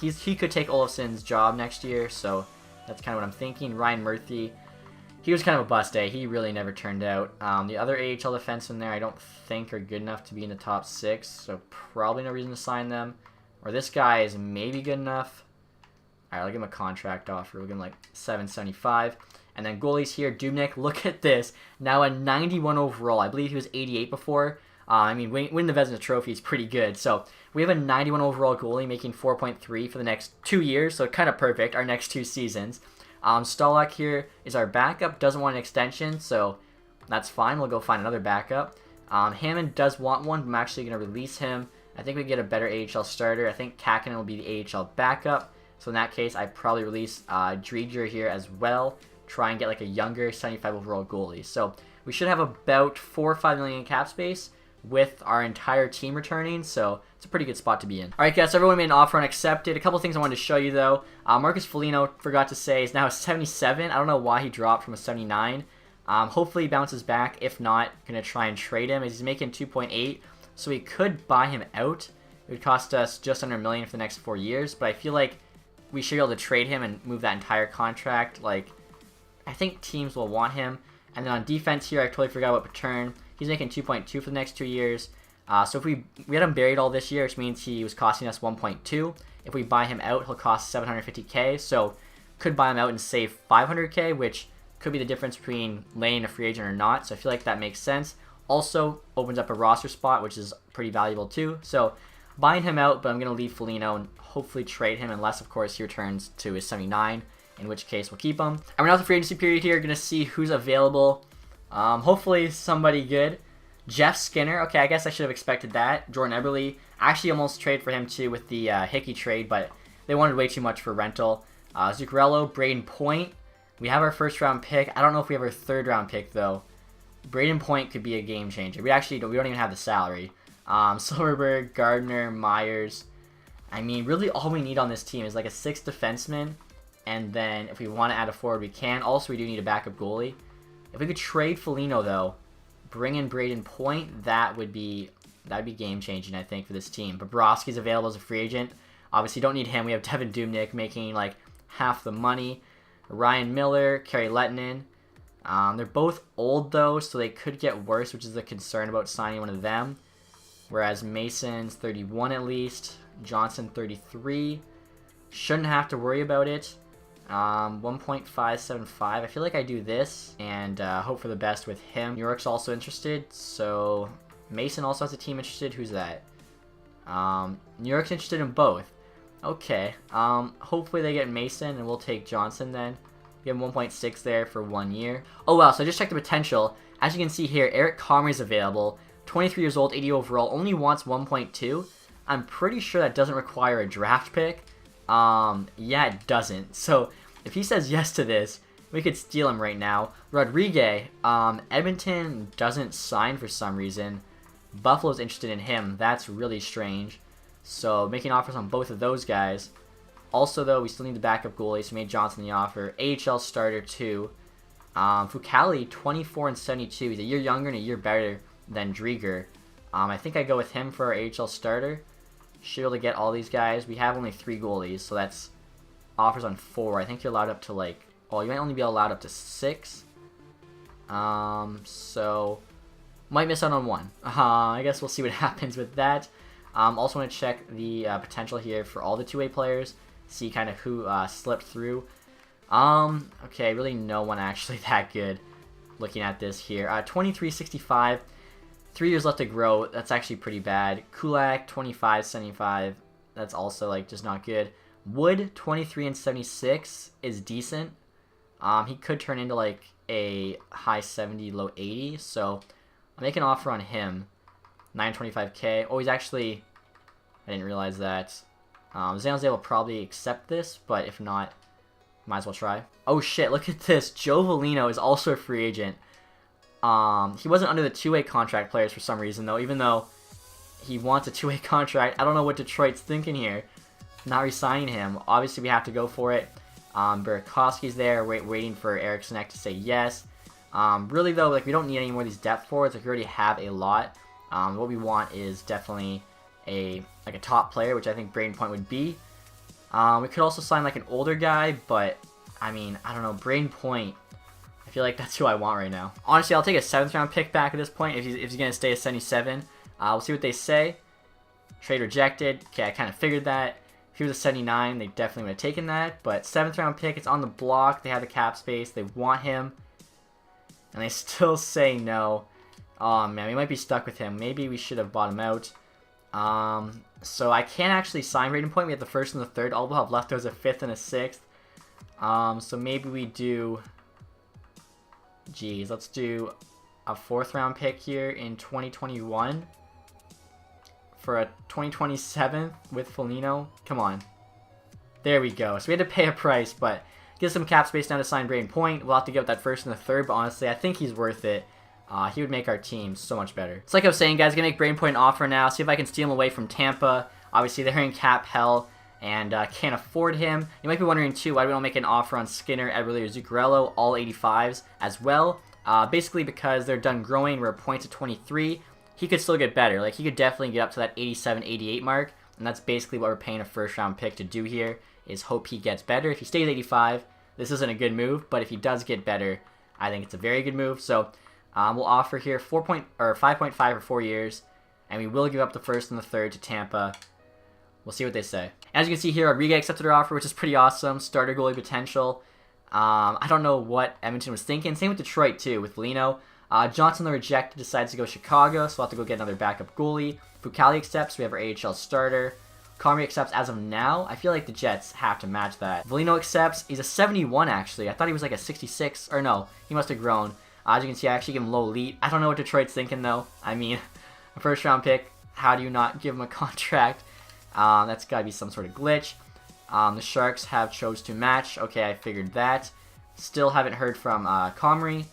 he could take Olofsson's job next year, so that's kind of what I'm thinking. Ryan Murphy, he was kind of a bust, eh? He really never turned out. The other AHL defensemen there I don't think are good enough to be in the top 6, so probably no reason to sign them. Or this guy is maybe good enough. Alright, I'll give him a contract offer. We'll give him like $7.75. And then goalies here, Dubnyk, look at this. Now a 91 overall. I believe he was 88 before. I mean, winning the Vezina Trophy is pretty good. So we have a 91 overall goalie making 4.3 for the next 2 years. So kind of perfect, our next 2 seasons. Stolak here is our backup. Doesn't want an extension, so that's fine. We'll go find another backup. Hammond does want one, but I'm actually going to release him. I think we get a better AHL starter. I think Kakinen will be the AHL backup. So in that case, I'd probably release Dreger here as well. Try and get like a younger 75 overall goalie. So we should have about 4 or 5 million in cap space with our entire team returning. So it's a pretty good spot to be in. Alright guys, everyone made an offer and accepted. A couple things I wanted to show you though. Marcus Foligno, forgot to say, is now a 77. I don't know why he dropped from a 79. Hopefully he bounces back. If not, going to try and trade him. He's making 2.8. So we could buy him out. It would cost us just under $1 million for the next 4 years. But I feel like we should be able to trade him and move that entire contract. Like, I think teams will want him. And then on defense here, I totally forgot about Paterno. He's making 2.2 for the next 2 years. So if we had him buried all this year, which means he was costing us 1.2. If we buy him out, he'll cost 750K. So could buy him out and save 500K, which could be the difference between laying a free agent or not. So I feel like that makes sense. Also opens up a roster spot, which is pretty valuable too. So buying him out, but I'm going to leave Foligno and hopefully trade him, unless of course he returns to his 79, in which case we'll keep him. And we're now at the free agency period here. Going to see who's available. Hopefully somebody good. Jeff Skinner. Okay, I guess I should have expected that. Jordan Eberle. I actually almost traded for him too with the Hickey trade, but they wanted way too much for rental. Zuccarello, Braden Point. We have our first round pick. I don't know if we have our 3rd round pick though. Braden Point could be a game changer. We don't even have the salary. Silverberg, Gardner, Myers. I mean, really all we need on this team is like a 6th defenseman. And then if we want to add a forward, we can. Also, we do need a backup goalie. If we could trade Foligno, though, bring in Braden Point, that'd be game changing, I think, for this team. Bobrovsky's available as a free agent. Obviously, don't need him. We have Devin Dubnyk making like half the money. Ryan Miller, Kari Lehtinen. They're both old, though, so they could get worse, which is a concern about signing one of them. Whereas Mason's 31 at least. Johnson 33. Shouldn't have to worry about it. 1.575. I feel like I do this and hope for the best with him. New York's also interested, so Mason also has a team interested. Who's that? New York's interested in both. Okay. Hopefully they get Mason and we'll take Johnson then. We have 1.6 there for 1 year. Oh wow, so I just checked the potential. As you can see here, Eric Comrie's available. 23 years old, 80 overall, only wants 1.2. I'm pretty sure that doesn't require a draft pick. Yeah, it doesn't. So if he says yes to this, we could steal him right now. Rodriguez, Edmonton doesn't sign for some reason. Buffalo's interested in him. That's really strange. So making offers on both of those guys. Also, though, we still need the backup goalie, so we made Johnson the offer. AHL starter, too. Fucali, 24 and 72. He's a year younger and a year better than Drieger. I think I go with him for our AHL starter. Should be able to get all these guys. We have only 3 goalies, so that's offers on 4. I think you're allowed up to, like... Oh, you might only be allowed up to 6. So... Might miss out on 1. I guess we'll see what happens with that. Also want to check the potential here for all the two-way players. See kind of who slipped through. Okay, really no one actually that good looking at this here. 23-65. 3 years left to grow. That's actually pretty bad. Kulak, 25-75. That's also, like, just not good. Wood, 23 and 76 is decent. He could turn into, like, a high 70, low 80. So, I'll make an offer on him. 925k. Oh, he's actually... I didn't realize that. San Jose will probably accept this, but if not, might as well try. Oh, shit, look at this. Joe Velino is also a free agent. He wasn't under the two-way contract players for some reason, though, even though he wants a two-way contract. I don't know what Detroit's thinking here. Not re-signing him. Obviously, we have to go for it. Burakovsky's there, waiting for Eriksson to say yes. Really, though, like, we don't need any more of these depth forwards. Like, we already have a lot. What we want is definitely a top player, which I think Braden Point would be. We could also sign, like, an older guy, but, I mean, I don't know. Braden Point... I feel like that's who I want right now. Honestly, I'll take a 7th round pick back at this point if he's going to stay at 77. We'll see what they say. Trade rejected. Okay, I kind of figured that. If he was a 79, they definitely would have taken that. But 7th round pick, it's on the block. They have the cap space. They want him. And they still say no. Oh, man, we might be stuck with him. Maybe we should have bought him out. So I can't actually sign Braden Point. We have the 1st and the 3rd. All we'll have left is a 5th and a 6th. So maybe we do... Geez, let's do a 4th round pick here in 2021 for a 2027 with Foligno. Come on. There we go. So we had to pay a price, but get some cap space now to sign Braden Point. We'll have to get that 1st and the 3rd, but honestly, I think he's worth it. He would make our team so much better. It's like I was saying, guys, gonna make Braden Point an offer now. See if I can steal him away from Tampa. Obviously, they're in cap hell and can't afford him. You might be wondering, too, why do we don't make an offer on Skinner, Eberle, or Zuccarello, all 85s as well? Basically because they're done growing. We're at points at 23. He could still get better. Like, he could definitely get up to that 87, 88 mark, and that's basically what we're paying a 1st round pick to do here, is hope he gets better. If he stays 85, this isn't a good move, but if he does get better, I think it's a very good move. So, we'll offer here 5.5 for 4 years, and we will give up the 1st and the 3rd to Tampa. We'll see what they say. As you can see here, Rodriguez accepted our offer, which is pretty awesome. Starter goalie potential. I don't know what Edmonton was thinking. Same with Detroit, too, with Lino. Johnson, the rejected, decides to go Chicago, so we'll have to go get another backup goalie. Fucali accepts. We have our AHL starter. Comrie accepts as of now. I feel like the Jets have to match that. Velino accepts. He's a 71, actually. I thought he was like a 66. Or no, he must have grown. As you can see, I actually give him low elite. I don't know what Detroit's thinking, though. I mean, a 1st round pick. How do you not give him a contract? That's got to be some sort of glitch. The Sharks have chose to match. Okay, I figured that. Still haven't heard from Comrie.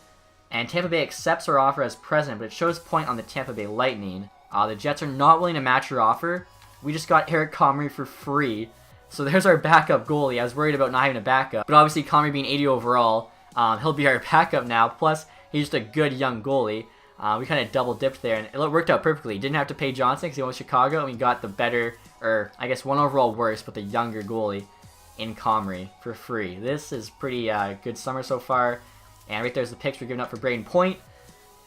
And Tampa Bay accepts our offer as present, but it shows Point on the Tampa Bay Lightning. The Jets are not willing to match your offer. We just got Eric Comrie for free. So there's our backup goalie. I was worried about not having a backup. But obviously, Comrie being 80 overall, he'll be our backup now. Plus, he's just a good young goalie. We kind of double-dipped there, and it worked out perfectly. Didn't have to pay Johnson because he went with Chicago, and we got the better, or I guess 1 overall worse, but the younger goalie in Comrie for free. This is pretty good summer so far. And right there's the picks we're giving up for Braden Point.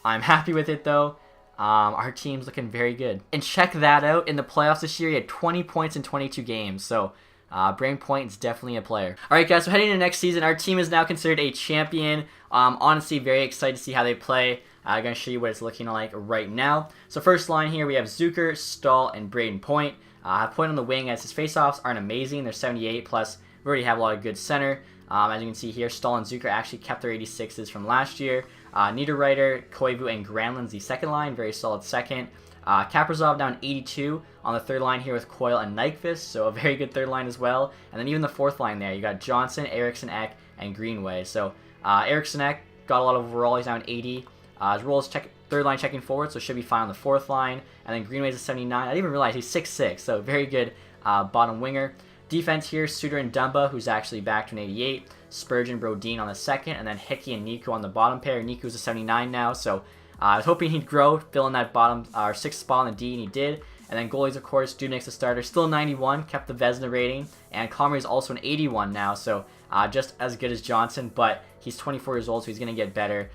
I'm happy with it, though. Our team's looking very good. And check that out. In the playoffs this year, he had 20 points in 22 games. So, Braden Point is definitely a player. Alright, guys, so heading into next season, our team is now considered a champion. Honestly, very excited to see how they play. I'm going to show you what it's looking like right now. So, first line here, we have Zucker, Stahl, and Braden Point. Point on the wing, as his faceoffs aren't amazing. They're 78, plus we already have a lot of good center. As you can see here, Stahl and Zucker actually kept their 86s from last year. Niederreiter, Koivu, and Granlund's the 2nd line. Very solid 2nd. Kaprizov down 82 on the 3rd line here with Coyle and Nyquist. So a very good 3rd line as well. And then even the 4th line there, you got Johnson, Eriksson Ek, and Greenway. So Eriksson Ek got a lot of overall. He's down 80. His role is 3rd line checking forward, so should be fine on the 4th line. And then Greenway's a 79. I didn't even realize he's 6'6", so very good bottom winger. Defense here, Suter and Dumba, who's actually back to an 88. Spurgeon, Brodin on the second, and then Hickey and Niku on the bottom pair. Niku's a 79 now, so I was hoping he'd grow, fill in that bottom or sixth spot on the D, and he did. And then goalies, of course, Dubnyk's the starter, still 91, kept the Vezina rating, and Comrie's also an 81 now, so just as good as Johnson, but he's 24 years old, so he's going to get better.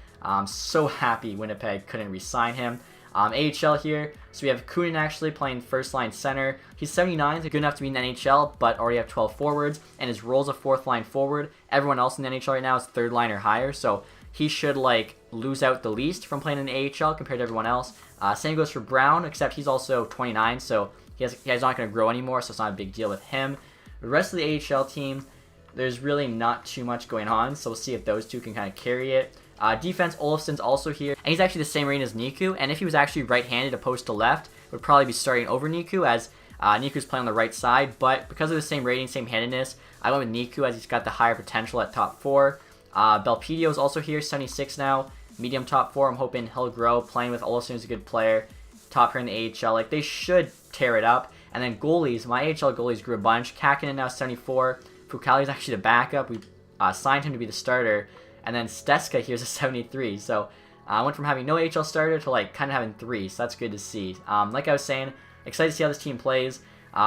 So happy Winnipeg couldn't re-sign him. AHL here, so we have Kunin actually playing first-line center. He's 79, so good enough to be in the NHL, but already have 12 forwards, and his role's a fourth-line forward. Everyone else in the NHL right now is third-line or higher, so he should like lose out the least from playing in the AHL compared to everyone else. Same goes for Brown, except he's also 29, so he's not going to grow anymore, so it's not a big deal with him. The rest of the AHL team, there's really not too much going on, so we'll see if those two can kind of carry it. Defense, Olofsson's also here, and he's actually the same rating as Niku, and if he was actually right-handed opposed to left, would probably be starting over Niku, as Niku's playing on the right side, but because of the same rating, same handedness, I went with Niku as he's got the higher potential at top 4. Belpedio is also here, 76 now, medium top 4. I'm hoping he'll grow, playing with Olofsson, who's a good player, top here in the AHL. Like, they should tear it up. And then goalies, my AHL goalies grew a bunch. Kakinen now 74. Fucali is actually the backup. We signed him to be the starter. And then Steska here's a 73. So I went from having no AHL starter to like kind of having 3. So that's good to see. Like I was saying, excited to see how this team plays.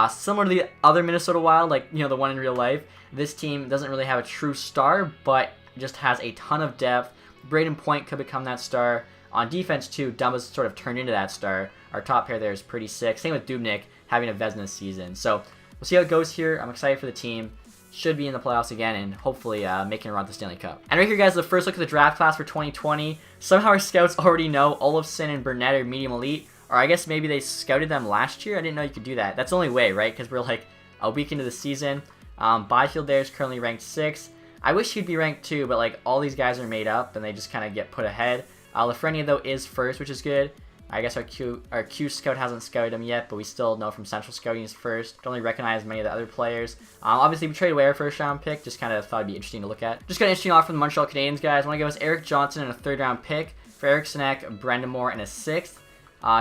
Similar to the other Minnesota Wild, like, you know, the one in real life, this team doesn't really have a true star, but just has a ton of depth. Braden Point could become that star. On defense, too, Dumba's sort of turned into that star. Our top pair there is pretty sick. Same with Dubnyk having a Vezina season. So we'll see how it goes here. I'm excited for the team. Should be in the playoffs again and hopefully making a run at the Stanley Cup. And right here, guys, the first look at the draft class for 2020. Somehow our scouts already know Olofsson and Burnett are medium elite. Or I guess maybe they scouted them last year. I didn't know you could do that. That's the only way, right? Because we're like a week into the season. Byfield there is currently ranked 6. I wish he'd be ranked 2, but like all these guys are made up and they just kind of get put ahead. Lafreniere though is first, which is good. I guess our Q scout hasn't scouted him yet, but we still know from Central Scouting he's first. Don't really recognize many of the other players. Obviously, we traded away our first round pick. Just kind of thought it'd be interesting to look at. Just got an interesting offer from the Montreal Canadiens, guys. I want to give us Eric Johnson and a 3rd round pick for Eric Sinek, Brendan Moore, and a 6th.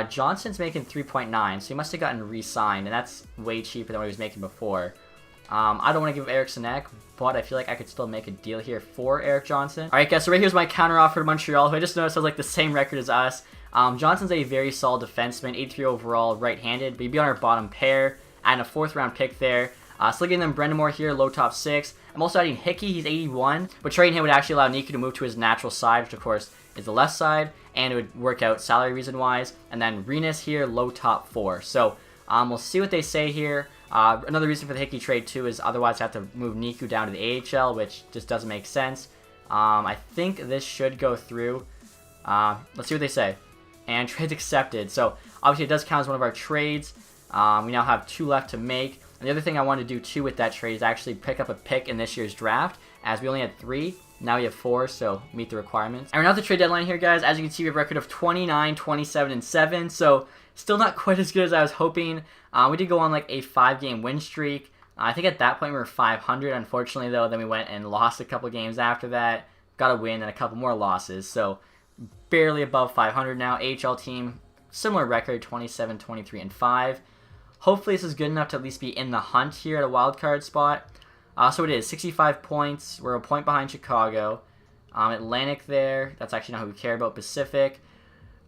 Johnson's making 3.9, so he must have gotten re-signed, and that's way cheaper than what he was making before. I don't want to give Eric Sinek, but I feel like I could still make a deal here for Eric Johnson. Alright, guys, so right here's my counter offer to Montreal, who I just noticed has like the same record as us. Johnson's a very solid defenseman, 83 overall, right-handed, but he'd be on our bottom pair, and a 4th round pick there. Still getting them Brendan Moore here, low top 6. I'm also adding Hickey, he's 81, but trading him would actually allow Niku to move to his natural side, which of course is the left side, and it would work out salary reason-wise. And then Renus here, low top 4. So we'll see what they say here. Another reason for the Hickey trade too is otherwise I have to move Niku down to the AHL, which just doesn't make sense. I think this should go through. Let's see what they say. And trade's accepted. So obviously it does count as one of our trades. We now have 2 left to make. And the other thing I want to do too with that trade is actually pick up a pick in this year's draft, as we only had 3. Now we have 4, so meet the requirements. And we're now at the trade deadline here, guys. As you can see, we have a record of 29, 27, and 7. So still not quite as good as I was hoping. We did go on like a 5-game win streak. I think at that point we were 500. Unfortunately, though, then we went and lost a couple games after that. Got a win and a couple more losses. So barely above 500 now. AHL team, similar record, 27, 23, and 5. Hopefully this is good enough to at least be in the hunt here at a wild card spot. So it is 65 points. We're a point behind Chicago. Atlantic there. That's actually not who we care about. Pacific.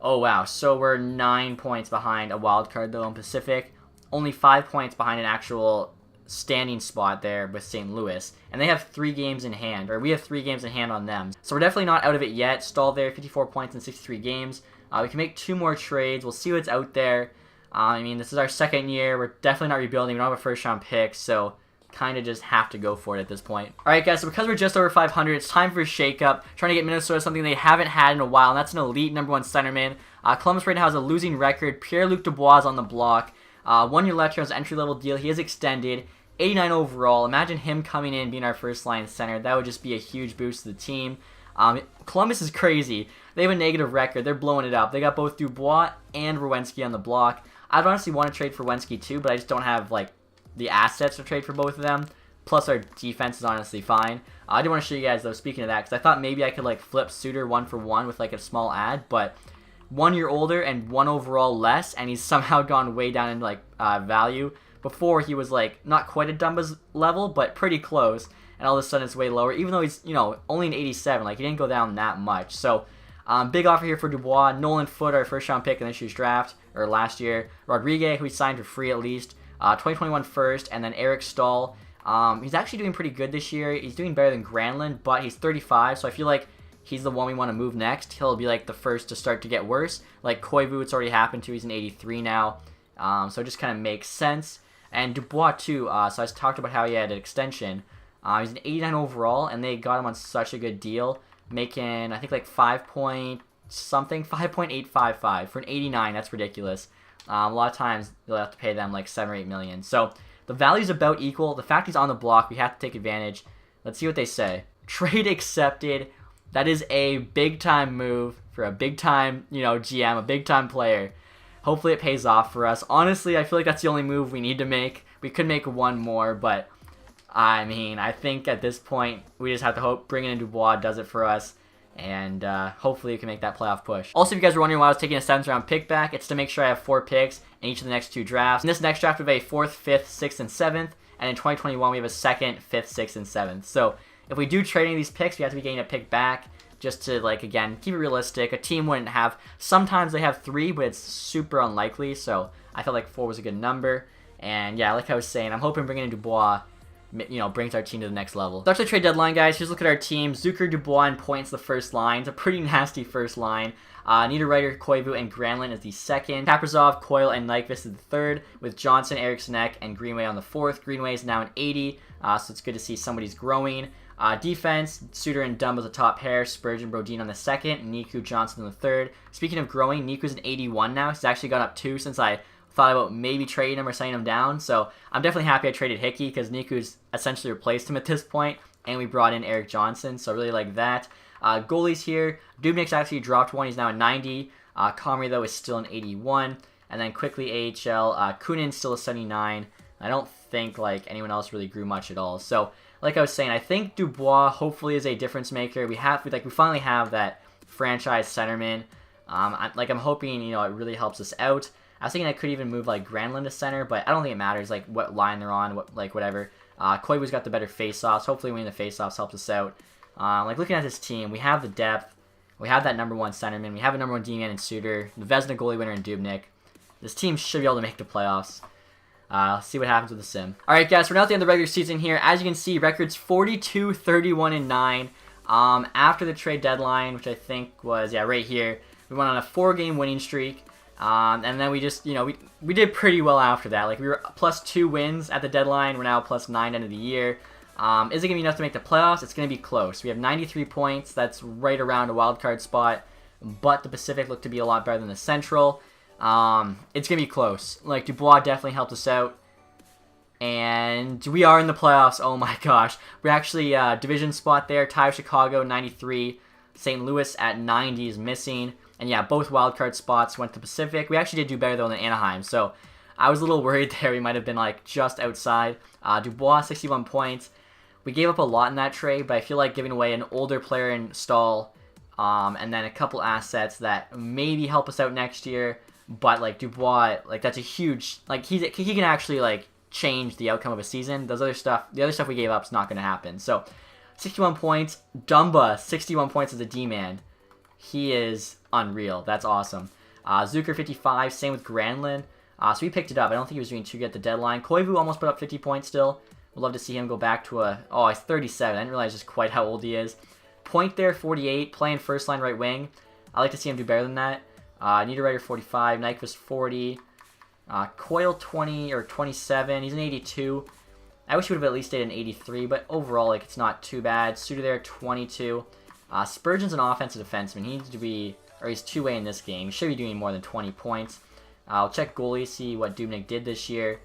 Oh, wow. So we're 9 points behind a wild card, though, in Pacific. Only 5 points behind an actual standing spot there with St. Louis. And they have 3 games in hand. Or we have 3 games in hand on them. So we're definitely not out of it yet. Stalled there. 54 points in 63 games. We can make 2 more trades. We'll see what's out there. I mean, this is our 2nd year. We're definitely not rebuilding. We don't have a first-round pick, so kind of just have to go for it at this point. Alright, guys, so because we're just over 500, it's time for a shakeup. Trying to get Minnesota something they haven't had in a while, and that's an elite #1 centerman. Columbus right now has a losing record. Pierre-Luc Dubois is on the block. 1 year left here on his entry-level deal. He is extended. 89 overall. Imagine him coming in and being our first-line center. That would just be a huge boost to the team. Columbus is crazy. They have a negative record. They're blowing it up. They got both Dubois and Werenski on the block. I'd honestly want to trade for Werenski too, but I just don't have like the assets to trade for both of them. Plus our defense is honestly fine. I did want to show you guys though, speaking of that, because I thought maybe I could like flip Suter 1-for-1 with like a small ad, but 1 year older and 1 overall less, and he's somehow gone way down in like value. before he was like not quite at Dumba's level, but pretty close. And all of a sudden it's way lower, even though he's, you know, only an 87. Like, he didn't go down that much. So, big offer here for Dubois. Nolan Foote, our first-round pick in this year's draft, or last year. Rodriguez, who he signed for free at least. 2021 first, and then Eric Stahl. He's actually doing pretty good this year. He's doing better than Granlund, but he's 35, so I feel like he's the one we want to move next. He'll be like the first to start to get worse. Like Koivu, it's already happened to. He's an 83 now, so it just kind of makes sense. And Dubois too. So I talked about how he had an extension. He's an 89 overall, and they got him on such a good deal, making I think like 5.855 for an 89. That's ridiculous. A lot of times you'll have to pay them like 7 or 8 million. So the value's about equal. The fact he's on the block, we have to take advantage. Let's see what they say. Trade accepted. That is a big time move for a big time, you know, GM, a big time player. Hopefully it pays off for us. Honestly, I feel like that's the only move we need to make. We could make one more, but I mean, I think at this point we just have to hope bringing in Dubois does it for us. And hopefully we can make that playoff push. Also, if you guys were wondering why I was taking a 7th round pick back, it's to make sure I have 4 picks in each of the next 2 drafts. In this next draft, we have a 4th, 5th, 6th, and 7th. And in 2021, we have a 2nd, 5th, 6th, and 7th. So if we do trade any of these picks, we have to be getting a pick back just to, like, again, keep it realistic. A team wouldn't have, sometimes they have 3, but it's super unlikely. So I felt like 4 was a good number. And yeah, like I was saying, I'm hoping bringing in Dubois, you know, brings our team to the next level. So after the trade deadline, guys, here's a look at our team. Zucker, Dubois, and Points the first line. It's a pretty nasty first line. Niederreiter, Koivu, and Granlund is the second. Kaprizov, Coyle, and Nyquist is the third, with Johnson, Eriksson Ek, and Greenway on the fourth. Greenway is now an 80, so it's good to see somebody's growing. Defense, Suter and Dumba the top pair, Spurgeon, Brodin on the second, Niku, Johnson on the third. Speaking of growing, Niku's an 81 now. He's actually gone up 2 since I thought about maybe trading him or signing him down. So I'm definitely happy I traded Hickey because Niku's essentially replaced him at this point, and we brought in Erik Johnson, so I really like that. Goalies here, Dubnik's actually dropped 1. He's now a 90. Comrie, though, is still an 81. And then quickly AHL, Kunin's still a 79. I don't think like anyone else really grew much at all. So like I was saying, I think Dubois hopefully is a difference maker. We finally have that franchise centerman. I'm hoping, you know, it really helps us out. I was thinking I could even move like Granlund to center, but I don't think it matters like what line they're on, whatever. Koivu's got the better face-offs. Hopefully winning the face-offs helps us out. Like looking at this team, we have the depth. We have that number 1 centerman. We have a number 1 D-man in Suter. The Vezina goalie winner in Dubnyk. This team should be able to make the playoffs. See what happens with the sim. Alright guys, we're now at the end of the regular season here. As you can see, records 42, 31, and 9. After the trade deadline, which I think was, yeah, right here, we went on a 4-game winning streak. And then we just, you know, we did pretty well after that. Like, we were plus 2 wins at the deadline. We're now plus 9 end of the year. Is it going to be enough to make the playoffs? It's going to be close. We have 93 points. That's right around a wild card spot. But the Pacific looked to be a lot better than the Central. It's going to be close. Like, Dubois definitely helped us out. And we are in the playoffs. Oh my gosh. We're actually division spot there. Tie with Chicago, 93. St. Louis at 90 is missing. And yeah, both wildcard spots went to Pacific. We actually did do better, though, than Anaheim. So I was a little worried there. We might have been, like, just outside. Dubois, 61 points. We gave up a lot in that trade, but I feel like giving away an older player in Stahl and then a couple assets that maybe help us out next year. But, like, Dubois, like, that's a huge... Like, he can actually, like, change the outcome of a season. The other stuff we gave up is not going to happen. So, 61 points. Dumba, 61 points as a D-man. He is unreal. That's awesome. Zucker, 55. Same with Granlund. So we picked it up. I don't think he was doing too good at the deadline. Koivu almost put up 50 points still. Would love to see him go back to a... Oh, he's 37. I didn't realize just quite how old he is. Point there, 48. Playing first line right wing. I like to see him do better than that. Niederreiter, 45. Nyquist, 40. Coyle, 20 or 27. He's an 82. I wish he would have at least stayed an 83, but overall, like, it's not too bad. Suter there, 22. Spurgeon's an offensive defenseman. He needs to be... Or he's two-way in this game. He should be doing more than 20 points. I'll check goalie, see what Dubnyk did this year.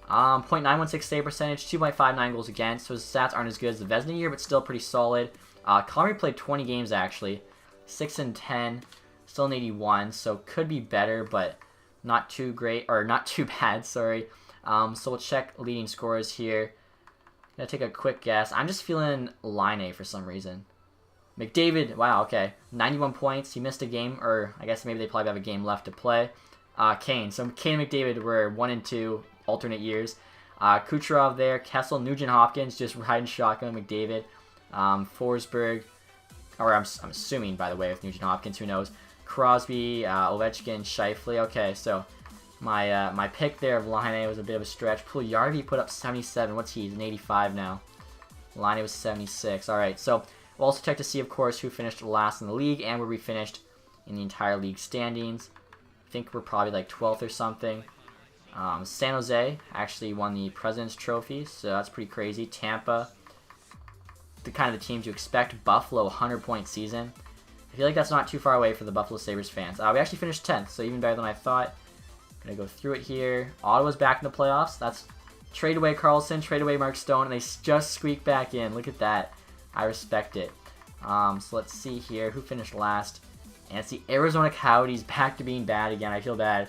.916 save percentage, 2.59 goals against. So his stats aren't as good as the Vezina year, but still pretty solid. Comrie played 20 games, actually. 6 and 10. Still an 81, so could be better, but not too great. Or not too bad, sorry. So we'll check leading scorers here. Gonna take a quick guess. I'm just feeling Line A for some reason. McDavid, wow, okay. 91 points. He missed a game, or I guess maybe they probably have a game left to play. Kane. So Kane and McDavid were 1 and 2. alternate years. Kucherov there, Kessel, Nugent Hopkins, just riding shotgun, McDavid, Forsberg, or I'm assuming, by the way, with Nugent Hopkins, who knows, Crosby, Ovechkin, Scheifele. Okay, so my pick there of Laine was a bit of a stretch. Puljujarvi put up 77. What's he? He's an 85 now. Laine was 76. All right, so we'll also check to see, of course, who finished last in the league and where we finished in the entire league standings. I think we're probably like 12th or something. San Jose actually won the President's Trophy, so that's pretty crazy. Tampa, the kind of the teams you expect. Buffalo, 100-point season. I feel like that's not too far away for the Buffalo Sabres fans. We actually finished 10th, so even better than I thought. Gonna go through it here. Ottawa's back in the playoffs. That's trade away Carlson, trade away Mark Stone, and they just squeak back in. Look at that. I respect it. So let's see here. Who finished last? And it's the Arizona Coyotes back to being bad again. I feel bad.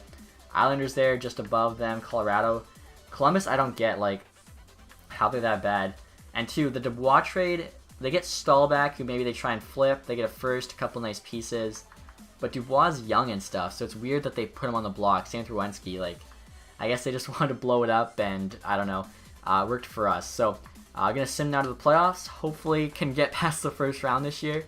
Islanders there just above them. Colorado. Columbus, I don't get, like, how they're that bad. And two, the Dubois trade, they get Stahlback, who maybe they try and flip. They get a first, a couple nice pieces. But Dubois is young and stuff, so it's weird that they put him on the block. Same with Werenski. Like, I guess they just wanted to blow it up, and I don't know. Worked for us. So, gonna send him out of the playoffs. Hopefully can get past the first round this year.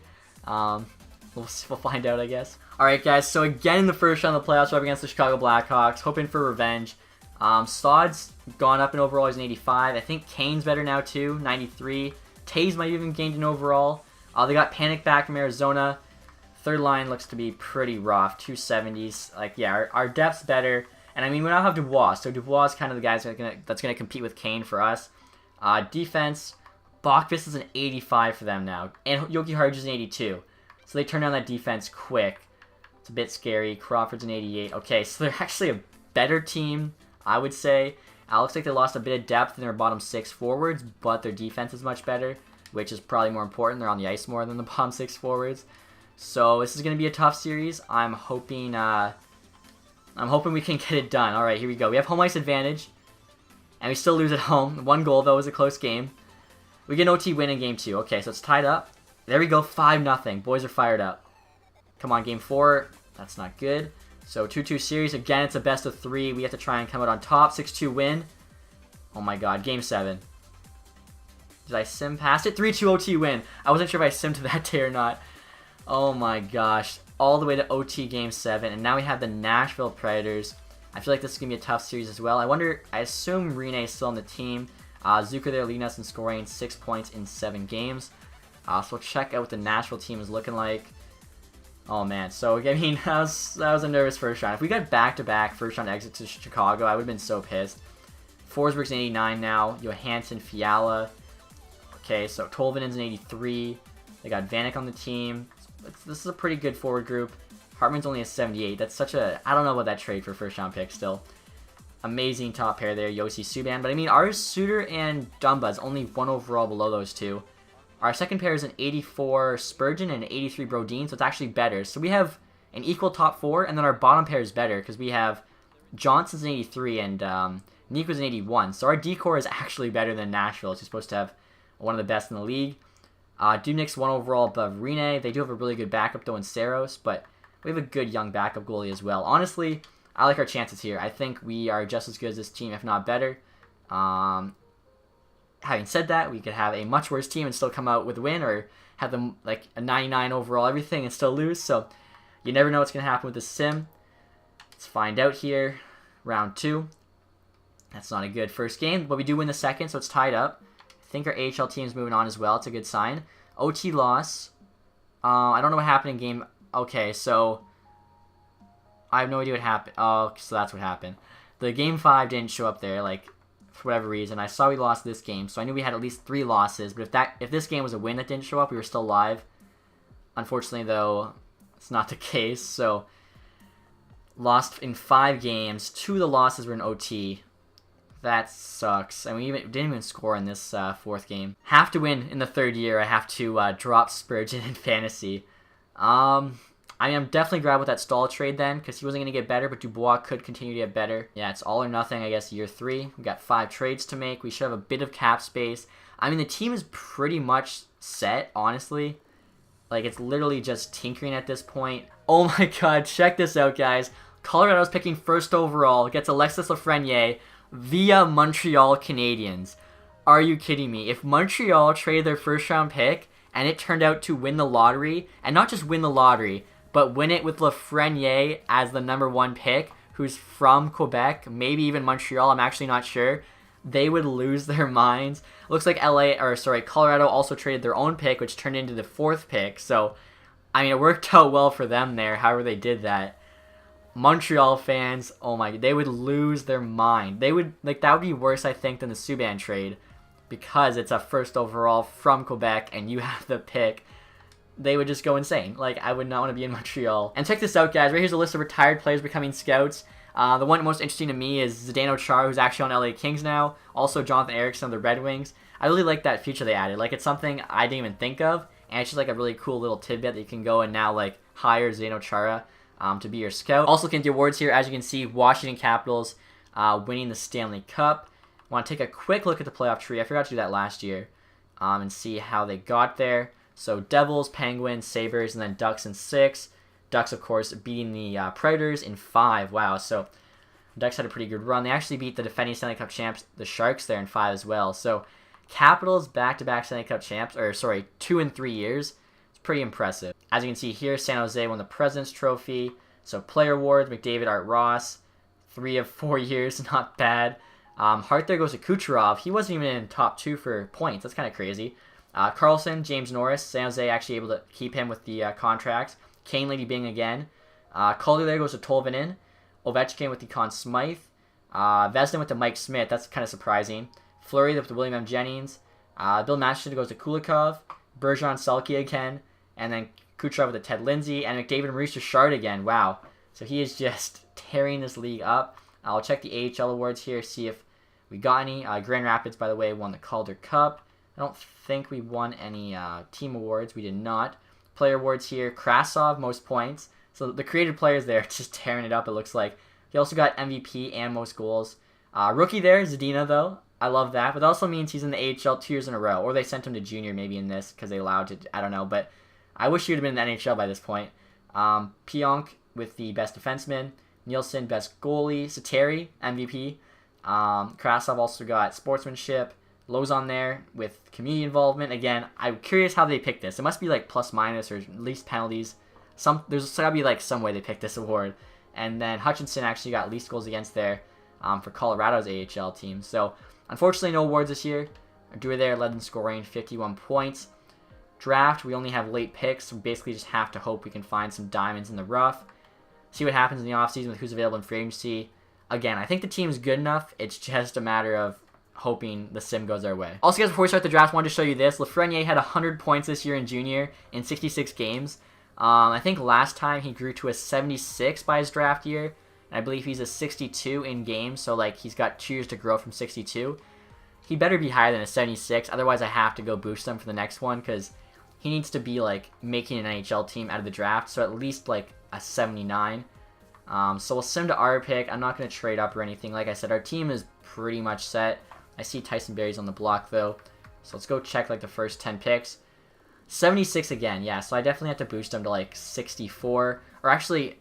We'll find out, I guess. Alright, guys, so again in the first round of the playoffs, we're up against the Chicago Blackhawks, hoping for revenge. Saad's gone up in overall, he's an 85. I think Kane's better now, too, 93. Taves might even gained an overall. They got Panic back from Arizona. Third line looks to be pretty rough, 270s. Like, yeah, our depth's better. And, I mean, we now have Dubois, so Dubois is kind of the guy that's going to compete with Kane for us. Defense, Bachvis is an 85 for them now, and Yoki Harj is an 82. So they turn down that defense quick. It's a bit scary. Crawford's an 88. Okay, so they're actually a better team, I would say. Looks like they lost a bit of depth in their bottom 6 forwards, but their defense is much better, which is probably more important. They're on the ice more than the bottom 6 forwards. So this is going to be a tough series. I'm hoping we can get it done. All right, here we go. We have home ice advantage, and we still lose at home. 1 goal, though. It was a close game. We get an OT win in Game 2. Okay, so it's tied up. There we go, 5-0. Boys are fired up. Come on, Game 4. That's not good. So 2-2 series. Again, it's a best of 3. We have to try and come out on top. 6-2 win. Oh my god, Game 7. Did I sim past it? 3-2 OT win. I wasn't sure if I simmed that day or not. Oh my gosh. All the way to OT Game 7. And now we have the Nashville Predators. I feel like this is going to be a tough series as well. I assume Rene is still on the team. Zucker there leading us in scoring, 6 points in 7 games. So we'll check out what the Nashville team is looking like. Oh man, so I mean, that was a nervous first round. If we got back-to-back first round exits to Chicago, I would have been so pissed. Forsberg's an 89 now. Johansson, Fiala. Okay, so Tolvanen's an 83. They got Vanek on the team. This is a pretty good forward group. Hartman's only a 78. That's such a... I don't know about that trade for first round pick still. Amazing top pair there, Yossi Subban. But I mean, ours, Suter and Dumba's only 1 overall below those two. Our second pair is an 84 Spurgeon and an 83 Brodin, so it's actually better. So we have an equal top 4, and then our bottom pair is better, because we have Johnson's an 83 and Nico's an 81. So our decor is actually better than Nashville. It's supposed to have one of the best in the league. Dubnik's 1 overall above Rene. They do have a really good backup, though, in Saros, but we have a good young backup goalie as well. Honestly, I like our chances here. I think we are just as good as this team, if not better. Having said that, we could have a much worse team and still come out with a win, or have them like a 99 overall everything and still lose. So you never know what's going to happen with this sim. Let's find out here. Round 2. That's not a good first game, but we do win the second, so it's tied up. I think our AHL team is moving on as well. It's a good sign. OT loss. I don't know what happened in game... Okay, so... I have no idea what happened. Oh, so that's what happened. The Game 5 didn't show up there, like... for whatever reason. I saw we lost this game, so I knew we had at least 3 losses, but if this game was a win that didn't show up, we were still live. Unfortunately, though, it's not the case, so lost in 5 games. 2 of the losses were in OT. That sucks. And we didn't even score in this 4th game. Have to win in the 3rd year. I have to drop Spurgeon in fantasy. I mean, I'm definitely glad with that Stahl trade then, because he wasn't going to get better, but Dubois could continue to get better. Yeah, it's all or nothing, I guess, year 3. We've got 5 trades to make. We should have a bit of cap space. I mean, the team is pretty much set, honestly. Like, it's literally just tinkering at this point. Oh my god, check this out, guys. Colorado's picking 1st overall. Gets Alexis Lafreniere. via Montreal Canadiens. Are you kidding me? If Montreal traded their first round pick and it turned out to win the lottery, and not just win the lottery, but win it with Lafreniere as the number 1 pick, who's from Quebec, maybe even Montreal, I'm actually not sure, they would lose their minds. Looks like Colorado also traded their own pick, which turned into the 4th pick. So, I mean, it worked out well for them there, however they did that. Montreal fans, oh my, they would lose their mind. They would, like, that would be worse, I think, than the Subban trade, because it's a first overall from Quebec and you have the pick. They would just go insane. Like, I would not want to be in Montreal. And check this out, guys. Right here's a list of retired players becoming scouts. The one most interesting to me is Zdeno Chara, who's actually on LA Kings now. Also, Jonathan Ericsson of the Red Wings. I really like that feature they added. Like, it's something I didn't even think of, and it's just like a really cool little tidbit that you can go and now like hire Zdeno Chara to be your scout. Also, looking at the awards here, as you can see, Washington Capitals winning the Stanley Cup. Want to take a quick look at the playoff tree. I forgot to do that last year, and see how they got there. So Devils, Penguins, Sabres, and then Ducks in 6. Ducks, of course, beating the Predators in 5. Wow, so Ducks had a pretty good run. They actually beat the defending Stanley Cup champs, the Sharks, there in 5 as well. So Capitals back-to-back Stanley Cup champs, 2 in 3 years. It's pretty impressive. As you can see here, San Jose won the President's Trophy. So player awards, McDavid, Art Ross, 3 of 4 years, not bad. Hart there goes to Kucherov. He wasn't even in top 2 for points. That's kind of crazy. Carlson, James Norris, San Jose actually able to keep him with the contracts. Kane Lady Bing again. Calder there goes to Tolvanen. Ovechkin with the Conn Smythe. Vezina with the Mike Smith. That's kind of surprising. Fleury with the William M. Jennings. Bill Masterton goes to Kulikov. Bergeron Selke again. And then Kucherov with the Ted Lindsay. And McDavid and Maurice Richard again. Wow. So he is just tearing this league up. I'll check the AHL awards here, see if we got any. Grand Rapids, by the way, won the Calder Cup. I don't think we won any team awards. We did not. Player awards here. Krasov, most points. So the creative players there just tearing it up, it looks like. He also got MVP and most goals. Rookie there, Zadina, though. I love that. But that also means he's in the AHL 2 years in a row. Or they sent him to junior maybe in this because they allowed it. I don't know. But I wish he would have been in the NHL by this point. Pionk with the best defenseman. Nielsen, best goalie. Sateri, MVP. Krasov also got sportsmanship. Lozon there with community involvement. Again, I'm curious how they picked this. It must be like plus minus or at least penalties. There's gotta be like some way they picked this award. And then Hutchinson actually got least goals against there for Colorado's AHL team. So unfortunately, no awards this year. Dewey there led in scoring, 51 points. Draft, we only have late picks, so we basically just have to hope we can find some diamonds in the rough. See what happens in the offseason with who's available in free agency. Again, I think the team's good enough. It's just a matter of hoping the sim goes our way. Also, guys, before we start the draft, I wanted to show you this. Lafreniere had 100 points this year in junior in 66 games. I think last time he grew to a 76 by his draft year. And I believe he's a 62 in games, so like he's got 2 years to grow from 62. He better be higher than a 76, otherwise I have to go boost him for the next one because he needs to be like making an NHL team out of the draft, so at least like a 79. So we'll sim to our pick. I'm not going to trade up or anything. Like I said, our team is pretty much set. I see Tyson Berry's on the block though, so let's go check like the first 10 picks. 76 again, yeah, so I definitely have to boost him to like 64, or actually,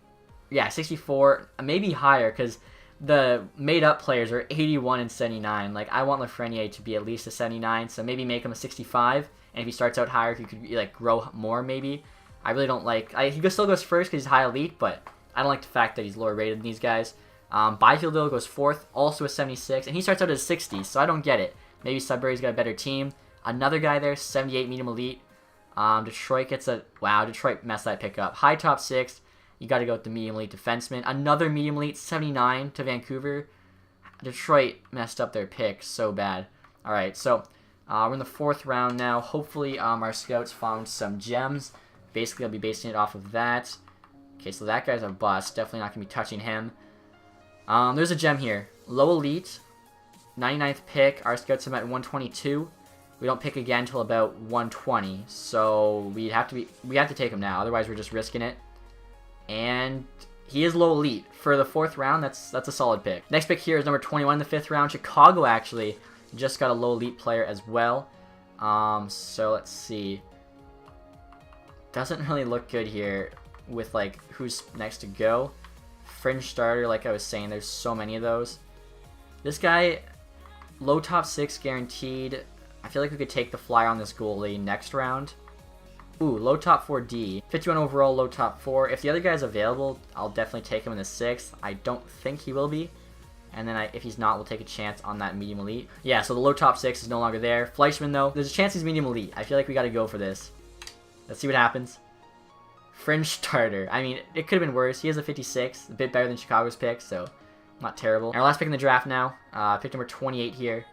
yeah, 64, maybe higher, because the made-up players are 81 and 79. Like, I want Lafreniere to be at least a 79, so maybe make him a 65, and if he starts out higher, he could, like, grow more, maybe. I really don't like, he still goes first because he's high elite, but I don't like the fact that he's lower rated than these guys. Byfield, though, goes 4th, also a 76, and he starts out as 60, so I don't get it. Maybe Sudbury's got a better team. Another guy there, 78 medium elite. Detroit gets a... Wow, Detroit messed that pick up. High top 6. You got to go with the medium elite defenseman. Another medium elite, 79 to Vancouver. Detroit messed up their pick so bad. Alright, so we're in the 4th round now. Hopefully our scouts found some gems. Basically, I'll be basing it off of that. Okay, so that guy's a bust. Definitely not going to be touching him. There's a gem here. Low elite. 99th pick. Our scouts have at 122. We don't pick again until about 120, so we have to take him now. Otherwise, we're just risking it. And he is low elite for the 4th round. That's a solid pick. Next pick here is number 21 in the 5th round. Chicago actually just got a low elite player as well. So let's see. Doesn't really look good here with like who's next to go. Fringe starter, like I was saying, there's so many of those. This guy, low top 6 guaranteed. I feel like we could take the flyer on this goalie next round. Ooh, low top 4D. 51 overall, low top 4. If the other guy's available, I'll definitely take him in the 6th. I don't think he will be. And then if he's not, we'll take a chance on that medium elite. Yeah, so the low top 6 is no longer there. Fleischmann, though, there's a chance he's medium elite. I feel like we got to go for this. Let's see what happens. Fringe starter. I mean, it could have been worse. He has a 56, a bit better than Chicago's pick, so not terrible. And our last pick in the draft now, pick number 28 here.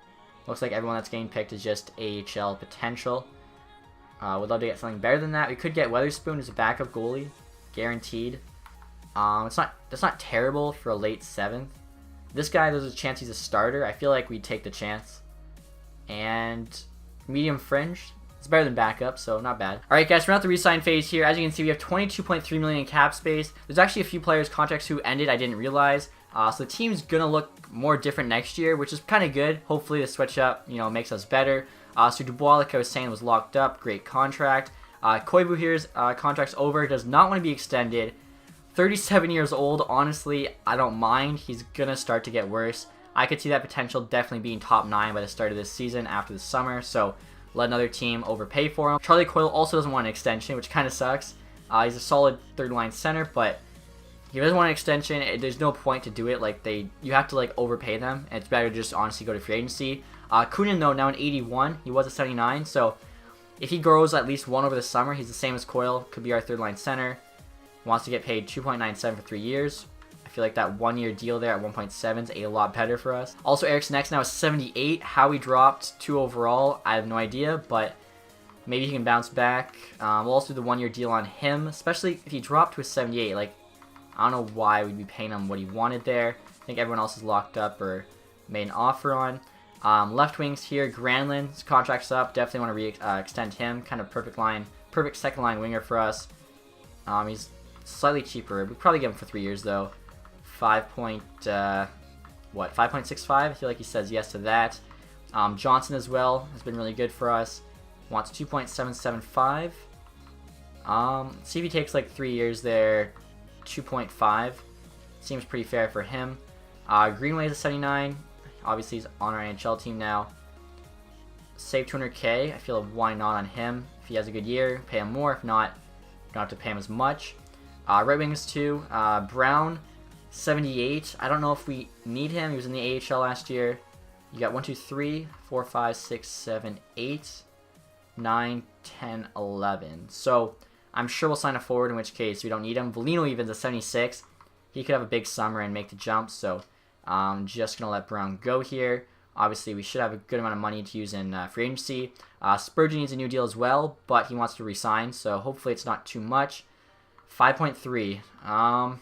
Looks like everyone that's getting picked is just AHL potential. Would love to get something better than that. We could get Weatherspoon as a backup goalie, guaranteed. That's not terrible for a late 7th. This guy, there's a chance he's a starter. I feel like we'd take the chance. And medium fringe. It's better than backup, so not bad. All right, guys, we're at the re-sign phase here. As you can see, we have 22.3 million in cap space. There's actually a few players' contracts who ended. I didn't realize. So the team's gonna look more different next year, which is kind of good. Hopefully, the switch up, makes us better. So Dubois, like I was saying, was locked up. Great contract. Koivu here's contract's over. Does not want to be extended. 37 years old. Honestly, I don't mind. He's gonna start to get worse. I could see that potential definitely being top 9 by the start of this season after the summer. So let another team overpay for him. Charlie Coyle also doesn't want an extension, which kind of sucks. He's a solid third-line center, but he doesn't want an extension. There's no point to do it. You have to overpay them, and it's better to just honestly go to free agency. Kunin, though, now an 81. He was a 79, so if he grows at least 1 over the summer, he's the same as Coyle. Could be our third-line center. Wants to get paid $2.97 for 3 years. I feel like that 1-year deal there at 1.7 is a lot better for us. Also, Eriksson Ek now is 78. How he dropped 2 overall, I have no idea, but maybe he can bounce back. We'll also do the 1-year deal on him, especially if he dropped to a 78. I don't know why we'd be paying him what he wanted there. I think everyone else is locked up or made an offer on. Left wings here, Granlund's contract's up. Definitely want to extend him. Kind of perfect second line winger for us. He's slightly cheaper. We'd probably get him for 3 years though. 5.65? I feel like he says yes to that. Johnson as well has been really good for us. Wants 2.775. See if he takes 3 years there. 2.5. Seems pretty fair for him. Greenway is a 79. Obviously, he's on our NHL team now. Save 200K. I feel like why not on him? If he has a good year, pay him more. If not, don't have to pay him as much. Right wings too. Brown, 78. I don't know if we need him. He was in the AHL last year. You got 1, 2, 3, 4, 5, 6, 7, 8, 9, 10, 11. So I'm sure we'll sign a forward, in which case we don't need him. Volino even's a 76. He could have a big summer and make the jump, so I'm just going to let Brown go here. Obviously, we should have a good amount of money to use in free agency. Spurgeon needs a new deal as well, but he wants to resign, so hopefully it's not too much. 5.3. I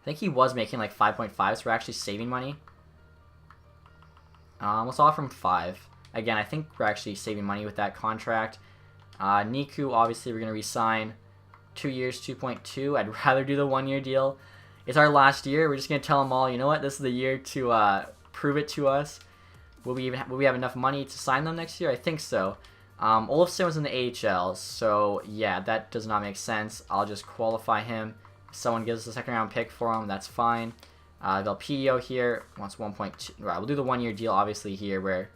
think he was making 5.5, so we're actually saving money. Let's offer him 5. Again, I think we're actually saving money with that contract. Niku, obviously, we're going to resign 2 years, 2.2. I'd rather do the 1-year deal. It's our last year. We're just going to tell them all, you know what, this is the year to prove it to us. Will we have enough money to sign them next year? I think so. Olofsson was in the AHL, so yeah, that does not make sense. I'll just qualify him. If someone gives us a second-round pick for him, that's fine. Velpedio here wants 1.2. Right, we'll do the 1-year deal, obviously, here, where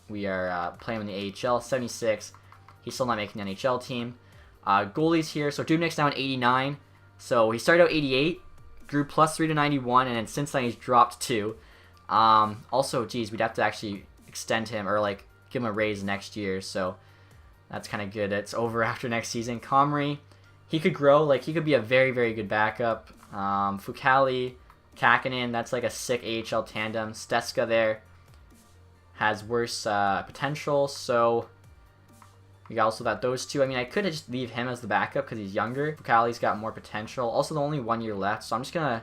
we are playing in the AHL. 76. He's still not making the NHL team. Goalies here. So Dubnik's now an 89. So he started out 88, grew +3 to 91, and then since then he's dropped 2. Also, geez, we'd have to actually extend him or give him a raise next year. So that's kind of good. It's over after next season. Comrie, he could grow. He could be a very, very good backup. Fucali, Kakinen, that's a sick AHL tandem. Steska there has worse potential. So we got also got those two. I mean, I could just leave him as the backup because he's younger. Fucali's got more potential. Also, the only 1 year left, so I'm just going to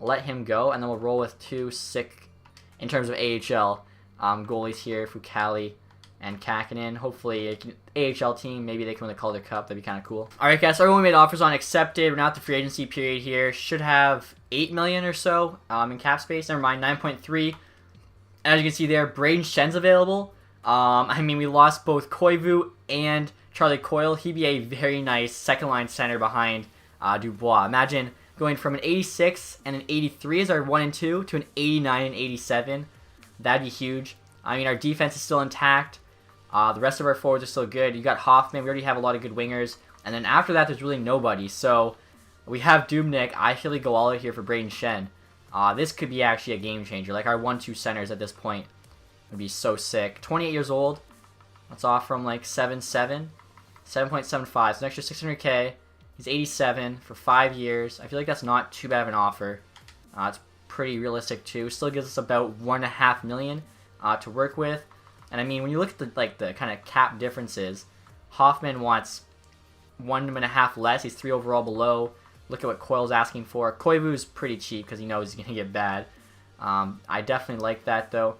let him go, and then we'll roll with 2 sick, in terms of AHL, goalies here, Fucali and Kakinen. Hopefully, AHL team, maybe they can win the Calder Cup. That'd be kind of cool. All right, guys, so everyone we made offers on accepted. We're now at the free agency period here. Should have 8 million or so in cap space. Never mind, 9.3. As you can see there, Braden Schen's available. I mean, we lost both Koivu and Charlie Coyle. He'd be a very nice second-line center behind Dubois. Imagine going from an 86 and an 83 as our 1 and 2 to an 89 and 87. That'd be huge. I mean, our defense is still intact. The rest of our forwards are still good. You got Hoffman. We already have a lot of good wingers. And then after that, there's really nobody. So we have Dubnyk. I feel like Goalie here for Brayden Schenn. This could be actually a game changer. Like our 1-2 centers at this point would be so sick. 28 years old. Let's offer him like 7.7. 7.75. So an extra 600K. He's 87 for 5 years. I feel like that's not too bad of an offer. It's pretty realistic too. Still gives us about $1.5 million to work with. And I mean, when you look at the kind of cap differences, Hoffman wants 1.5 less. He's 3 overall below. Look at what Coyle's asking for. Koivu's pretty cheap because he knows he's gonna get bad. I definitely like that though.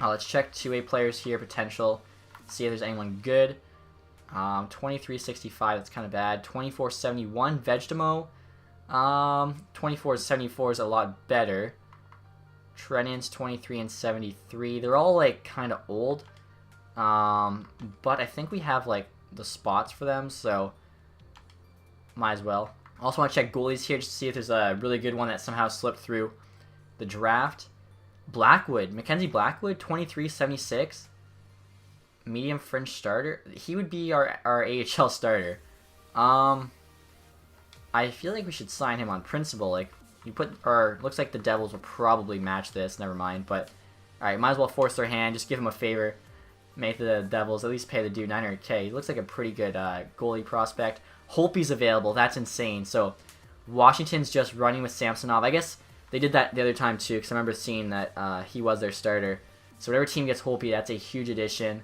Let's check 2A players here, potential. See if there's anyone good. 23.65, that's kind of bad. 24.71, Vegetamo. 24.74 is a lot better. Trennan's 23 and 73. They're all like kind of old. But I think we have like the spots for them, so might as well. Also want to check goalies here just to see if there's a really good one that somehow slipped through the draft. Blackwood, Mackenzie Blackwood, 23.76. Medium French starter. He would be our AHL starter. I feel like we should sign him on principle. Like you looks like the Devils will probably match this. Never mind. But all right, might as well force their hand. Just give him a favor. Make the Devils at least pay the dude 900K. He looks like a pretty good goalie prospect. Holtby's available. That's insane. So Washington's just running with Samsonov. I guess they did that the other time too, because I remember seeing that he was their starter. So whatever team gets Holtby, that's a huge addition.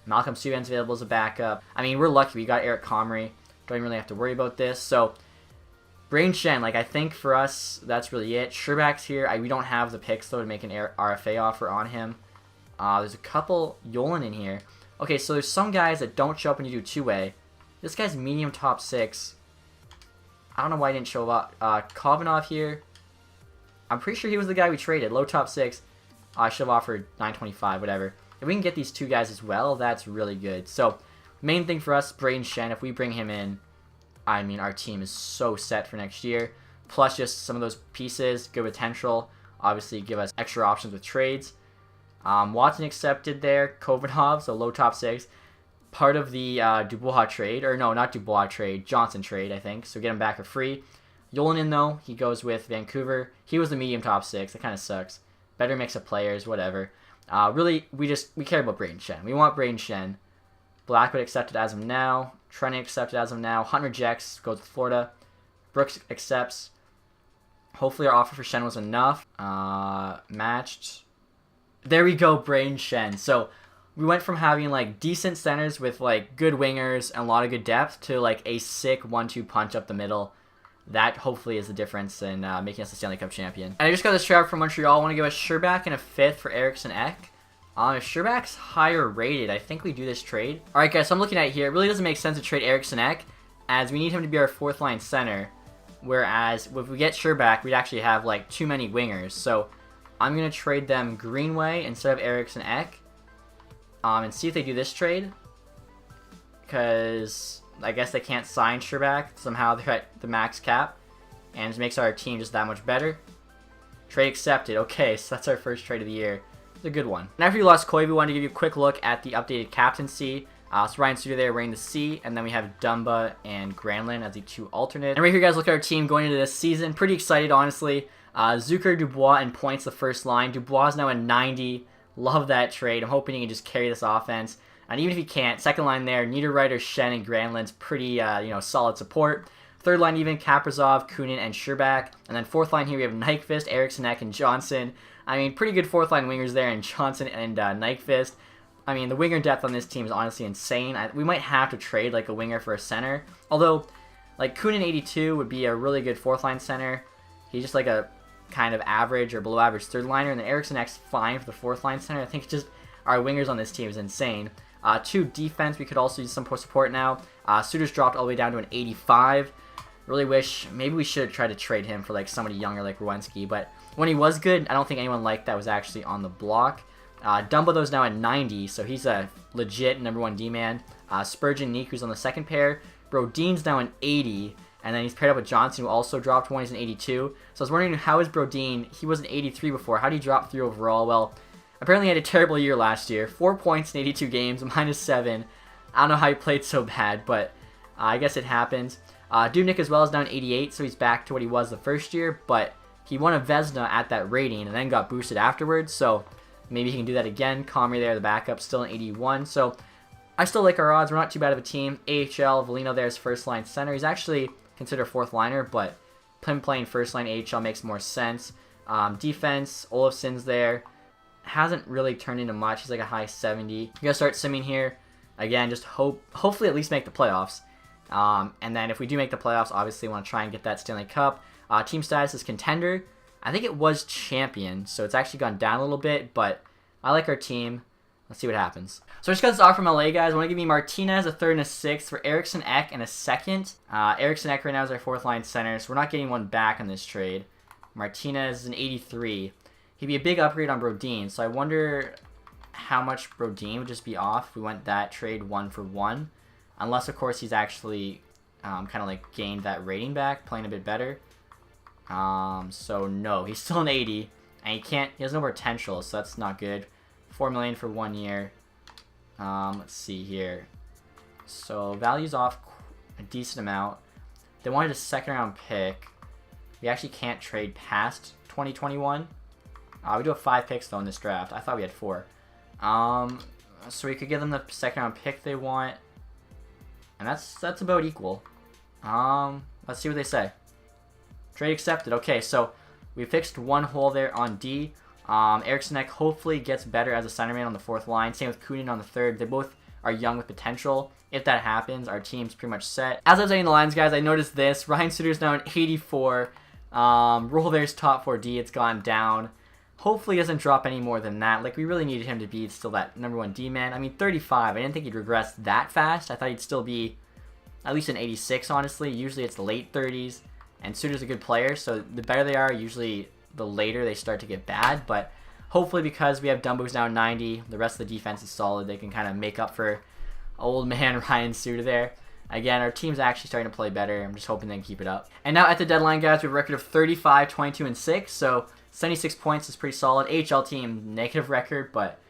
Malcolm Subban's available as a backup. I mean, we're lucky. We got Eric Comrie. Don't even really have to worry about this. So Brayden Schenn, like I think for us, that's really it. Sherbak's here. We don't have the picks though to make an RFA offer on him. There's a couple Yolen in here. Okay, so there's some guys that don't show up when you do two-way. This guy's medium top 6. I don't know why he didn't show up. Kovanov here. I'm pretty sure he was the guy we traded. Low top 6. I should have offered 925, whatever. If we can get these 2 guys as well, that's really good. So, main thing for us, Brayden Schenn, if we bring him in, I mean, our team is so set for next year. Plus just some of those pieces, good potential. Obviously, give us extra options with trades. Watson accepted there. Kovanov, so low top 6. Part of the Dubois trade. Or no, not Dubois trade. Johnson trade, I think. So get him back for free. Yolonen, though, he goes with Vancouver. He was the medium top 6. That kind of sucks. Better mix of players, whatever. Really, we care about Brayden Schenn. We want Brayden Schenn. Blackwood accepted as of now. Trenny accepted as of now. Hunter rejects. Goes to Florida. Brooks accepts. Hopefully our offer for Schenn was enough. Matched. There we go, Brayden Schenn. So we went from having like decent centers with like good wingers and a lot of good depth to like a sick 1-2 punch up the middle. That hopefully is the difference in making us the Stanley Cup champion. And I just got this trade from Montreal. I want to give us Sherbak and a 5th for Eriksson Ek. If Sherbak's higher rated, I think we do this trade. Alright guys, so I'm looking at it here. It really doesn't make sense to trade Eriksson Ek, as we need him to be our 4th line center. Whereas if we get Sherbak, we'd actually have like too many wingers. So I'm going to trade them Greenway instead of Eriksson Ek. And see if they do this trade. Because I guess they can't sign Sherbak. Somehow they're at the max cap. And it makes our team just that much better. Trade accepted. Okay, so that's our first trade of the year. It's a good one. And after you lost Koivu, we wanted to give you a quick look at the updated captaincy. So Ryan Suter there wearing the C. And then we have Dumba and Granlund as the 2 alternates. And right here, guys, look at our team going into this season. Pretty excited, honestly. Zucker, Dubois, and Points the first line. Dubois is now a 90. Love that trade. I'm hoping he can just carry this offense. And even if he can't, second line there, Niederreiter, Schenn, and Granlund's pretty, solid support. Third line even, Kaprizov, Kunin, and Sherbak. And then fourth line here, we have Nyquist, Eriksson Ek, and Johnson. I mean, pretty good fourth line wingers there in Johnson and Nyquist. I mean, the winger depth on this team is honestly insane. We might have to trade like a winger for a center. Although, like Kunin 82 would be a really good fourth line center. He's just like a kind of average or below average third liner. And then Eriksson Ek's fine for the fourth line center. I think just our wingers on this team is insane. 2 defense, we could also use some support now. Suter's dropped all the way down to an 85. Really wish, maybe we should try to trade him for like somebody younger like Rowensky. But when he was good, I don't think anyone liked that was actually on the block. Dumba though is now at 90, so he's a legit #1 D-man. Spurgeon Nick, who's on the second pair. Brodin's now an 80. And then he's paired up with Johnson, who also dropped 1. He's an 82. So I was wondering, how is Brodin? He was an 83 before. How did he drop 3 overall? Well, apparently he had a terrible year last year. 4 points in 82 games, -7. I don't know how he played so bad, but I guess it happens. Dubnyk as well is down 88, so he's back to what he was the first year. But he won a Vezina at that rating and then got boosted afterwards. So maybe he can do that again. Comrie there, the backup, still an 81. So I still like our odds. We're not too bad of a team. AHL, Velino there is first line center. He's actually considered a fourth liner, but him playing first line AHL makes more sense. Defense, Olofsson's there. Hasn't really turned into much. He's like a high 70. You gotta start simming here. Again, just hopefully at least make the playoffs. And then if we do make the playoffs, obviously want to try and get that Stanley Cup. Team status is contender. I think it was champion, so it's actually gone down a little bit, but I like our team. Let's see what happens. So I just got this offer from LA, guys. I want to give me Martinez, a 3rd and a 6th, for Eriksson Ek and a 2nd. Eriksson Ek right now is our 4th line center, so we're not getting one back on this trade. Martinez is an 83. He'd be a big upgrade on Brodin, so I wonder how much Brodin would just be off if we went that trade 1 for 1. Unless, of course, he's actually kind of like gained that rating back, playing a bit better. So no, he's still an 80, and he has no potential, so that's not good. 4 million for 1 year. Let's see here. So value's off a decent amount. They wanted a 2nd round pick. We actually can't trade past 2021. We do have 5 picks though in this draft. I thought we had 4. So we could give them the 2nd round pick they want, and that's about equal. Let's see what they say. Trade accepted. Okay, so we fixed one hole there on D. Eriksson Ek hopefully gets better as a centerman on the 4th line. Same with Kunin on the 3rd. They both are young with potential. If that happens, our team's pretty much set. As I was saying the lines, guys, I noticed this. Ryan Suter's now an 84. Roll there's top 4D. It's gone down. Hopefully he doesn't drop any more than that. Like, we really needed him to be still that number 1 D-man. I mean, 35. I didn't think he'd regress that fast. I thought he'd still be at least an 86, honestly. Usually it's the late 30s. And Suter's a good player, so the better they are, usually the later they start to get bad. But hopefully, because we have Dumbo's now 90, the rest of the defense is solid, they can kind of make up for old man Ryan Suter there. Again, our team's actually starting to play better. I'm just hoping they can keep it up. And now at the deadline, guys, we have a record of 35, 22, and 6. So 76 points is pretty solid. AHL team, negative record, but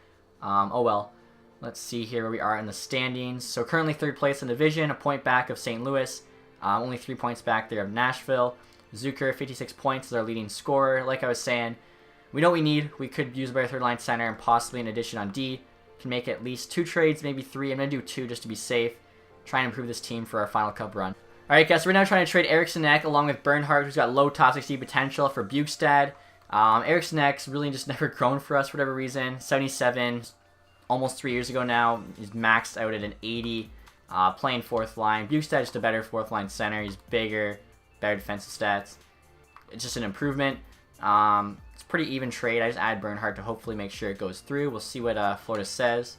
oh well. Let's see here where we are in the standings. So currently 3rd place in the division, a point back of St. Louis. Only 3 points back there of Nashville. Zucker, 56 points, is our leading scorer. Like I was saying, we know what we need. We could use a better 3rd line center and possibly an addition on D. Can make at least 2 trades, maybe 3. I'm going to do 2 just to be safe. Try and improve this team for our final cup run. Alright, guys, so we're now trying to trade Eriksson Ek along with Bernhardt, who's got low TacTixHD potential, for Bukestad. Eriksson Ek's really just never grown for us for whatever reason. 77, almost 3 years ago now. He's maxed out at an 80. Playing 4th line. Bukestad is just a better 4th line center. He's bigger, better defensive stats. It's just an improvement. It's a pretty even trade. I just added Bernhardt to hopefully make sure it goes through. We'll see what Florida says.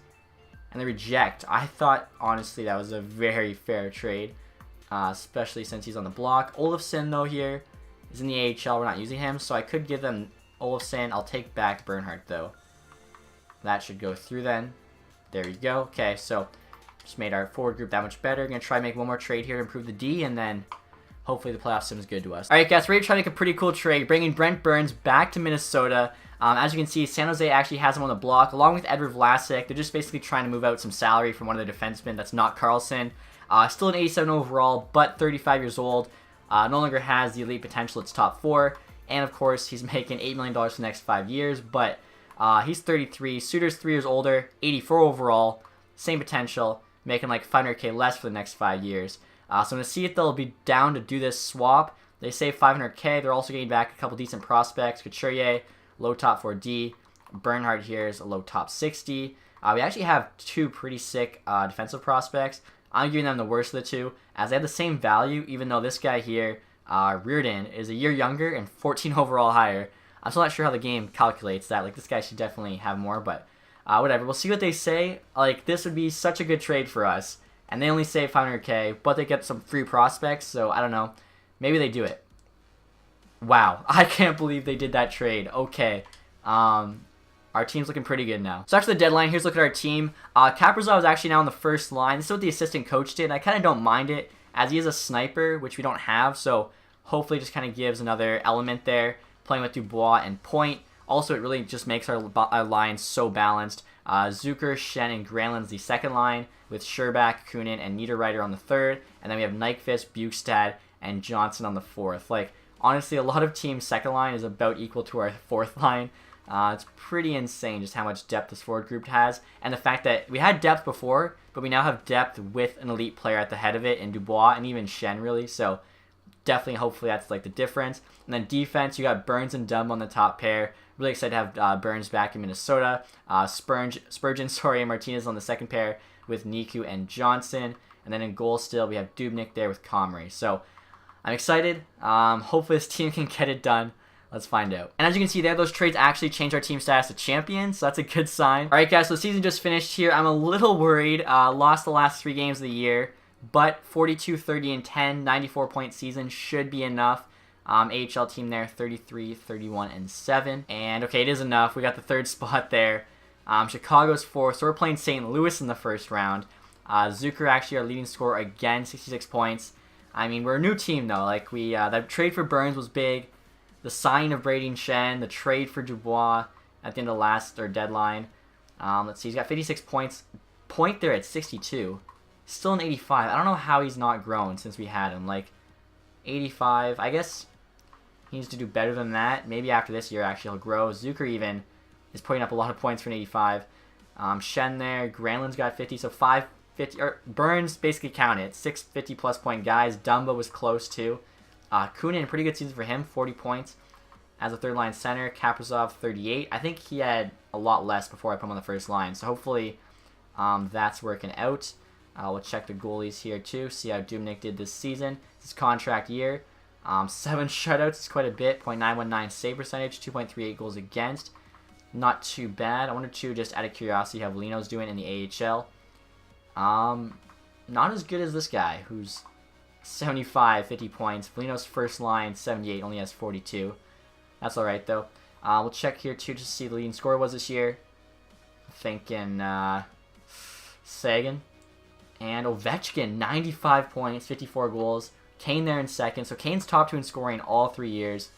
And they reject. I thought, honestly, that was a very fair trade, especially since he's on the block. Olofsson, though, here is in the AHL. We're not using him, so I could give them Olofsson. I'll take back Bernhardt, though. That should go through then. There you go. Okay, so just made our forward group that much better. Gonna try and make one more trade here to improve the D, and then hopefully the playoff sim is good to us. All right, guys, we're ready to try to make a pretty cool trade, bringing Brent Burns back to Minnesota. As you can see, San Jose actually has him on the block, along with Edward Vlasic. They're just basically trying to move out some salary from one of their defensemen that's not Carlson. Still an 87 overall, but 35 years old. No longer has the elite potential. It's top 4. And, of course, he's making $8 million for the next 5 years. But he's 33. Suter's 3 years older, 84 overall. Same potential, making like $500K less for the next 5 years. So I'm going to see if they'll be down to do this swap. They save $500K. They're also getting back a couple decent prospects. Couturier, low top 4D. Bernhardt here is a low top 60. We actually have 2 pretty sick defensive prospects. I'm giving them the worst of the 2, as they have the same value, even though this guy here, Reardon, is a year younger and 14 overall higher. I'm still not sure how the game calculates that. Like, this guy should definitely have more, but whatever. We'll see what they say. Like, this would be such a good trade for us, and they only save $500K, but they get some free prospects, so I don't know. Maybe they do it. Wow, I can't believe they did that trade. Okay. Our team's looking pretty good now. So after the deadline, here's a look at our team. Kaprizov is actually now on the first line. This is what the assistant coach did, and I kind of don't mind it, as he is a sniper, which we don't have, so hopefully just kind of gives another element there, playing with Dubois and Point. Also, it really just makes our line so balanced. Zucker, Shen, and Granlund's the second line, with Sherbak, Kunin, and Niederreiter on the third, and then we have Nyquist, Bukestad, and Johnson on the fourth. Like, honestly, a lot of teams' second line is about equal to our fourth line. It's pretty insane just how much depth this forward group has, and the fact that we had depth before, but we now have depth with an elite player at the head of it in Dubois and even Shen, really. So definitely, hopefully, that's like the difference. And then defense, you got Burns and Dumb on the top pair. Really excited to have Burns back in Minnesota. Spurgeon, and Martinez on the second pair with Niku and Johnson. And then in goal still, we have Dubnyk there with Comrie. So I'm excited. Hopefully this team can get it done. Let's find out. And as you can see there, those trades actually changed our team status to champions, so that's a good sign. All right, guys, so the season just finished here. I'm a little worried. Lost the last 3 games of the year, but 42, 30, and 10, 94-point season should be enough. AHL team there, 33, 31, and 7. And, okay, it is enough. We got the 3rd spot there. Chicago's 4th, so we're playing St. Louis in the first round. Zucker actually our leading scorer again, 66 points. I mean, we're a new team, though. Like, that trade for Burns was big. The sign of Brady Shen, the trade for Dubois at the end of the last deadline. Let's see, he's got 56 points. Point there at 62. Still an 85. I don't know how he's not grown since we had him. Like, 85. I guess he needs to do better than that. Maybe after this year, actually, he'll grow. Zucker even is putting up a lot of points for an 85. Shen there. Granlund's got 50, so 550. Or Burns basically counted. 6 50-plus point guys. Dumba was close, too. Kunin, pretty good season for him, 40 points as a third-line center. Kaprizov, 38. I think he had a lot less before I put him on the first line, so hopefully that's working out. We'll check the goalies here, too, see how Dubnyk did this season. It's his contract year. 7 shutouts is quite a bit, .919 save percentage, 2.38 goals against. Not too bad. I wonder, too, just out of curiosity, how Lino's doing in the AHL. Not as good as this guy, who's 75, 50 points. Lino's first line, 78, only has 42. That's alright, though. We'll check here, too, just to see the leading scorer was this year. I'm thinking Sagan. And Ovechkin, 95 points, 54 goals. Kane there in second. So Kane's top 2 in scoring all 3 years.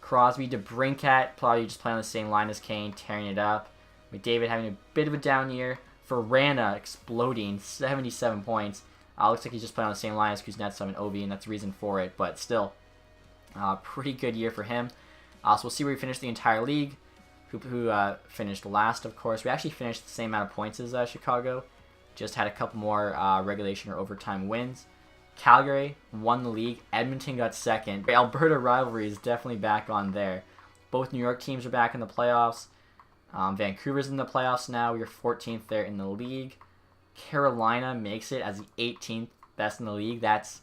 Crosby, DeBrincat, probably just playing on the same line as Kane, tearing it up. McDavid having a bit of a down year. Verana exploding, 77 points. Looks like he's just playing on the same line as Kuznetsov and Ovi, and that's the reason for it. But still, pretty good year for him. So we'll see where he finished the entire league. Who finished last, of course. We actually finished the same amount of points as Chicago. Just had a couple more regulation or overtime wins. Calgary won the league. Edmonton got second. Alberta rivalry is definitely back on there. Both New York teams are back in the playoffs. Vancouver's in the playoffs now. We are 14th there in the league. Carolina makes it as the 18th best in the league. That's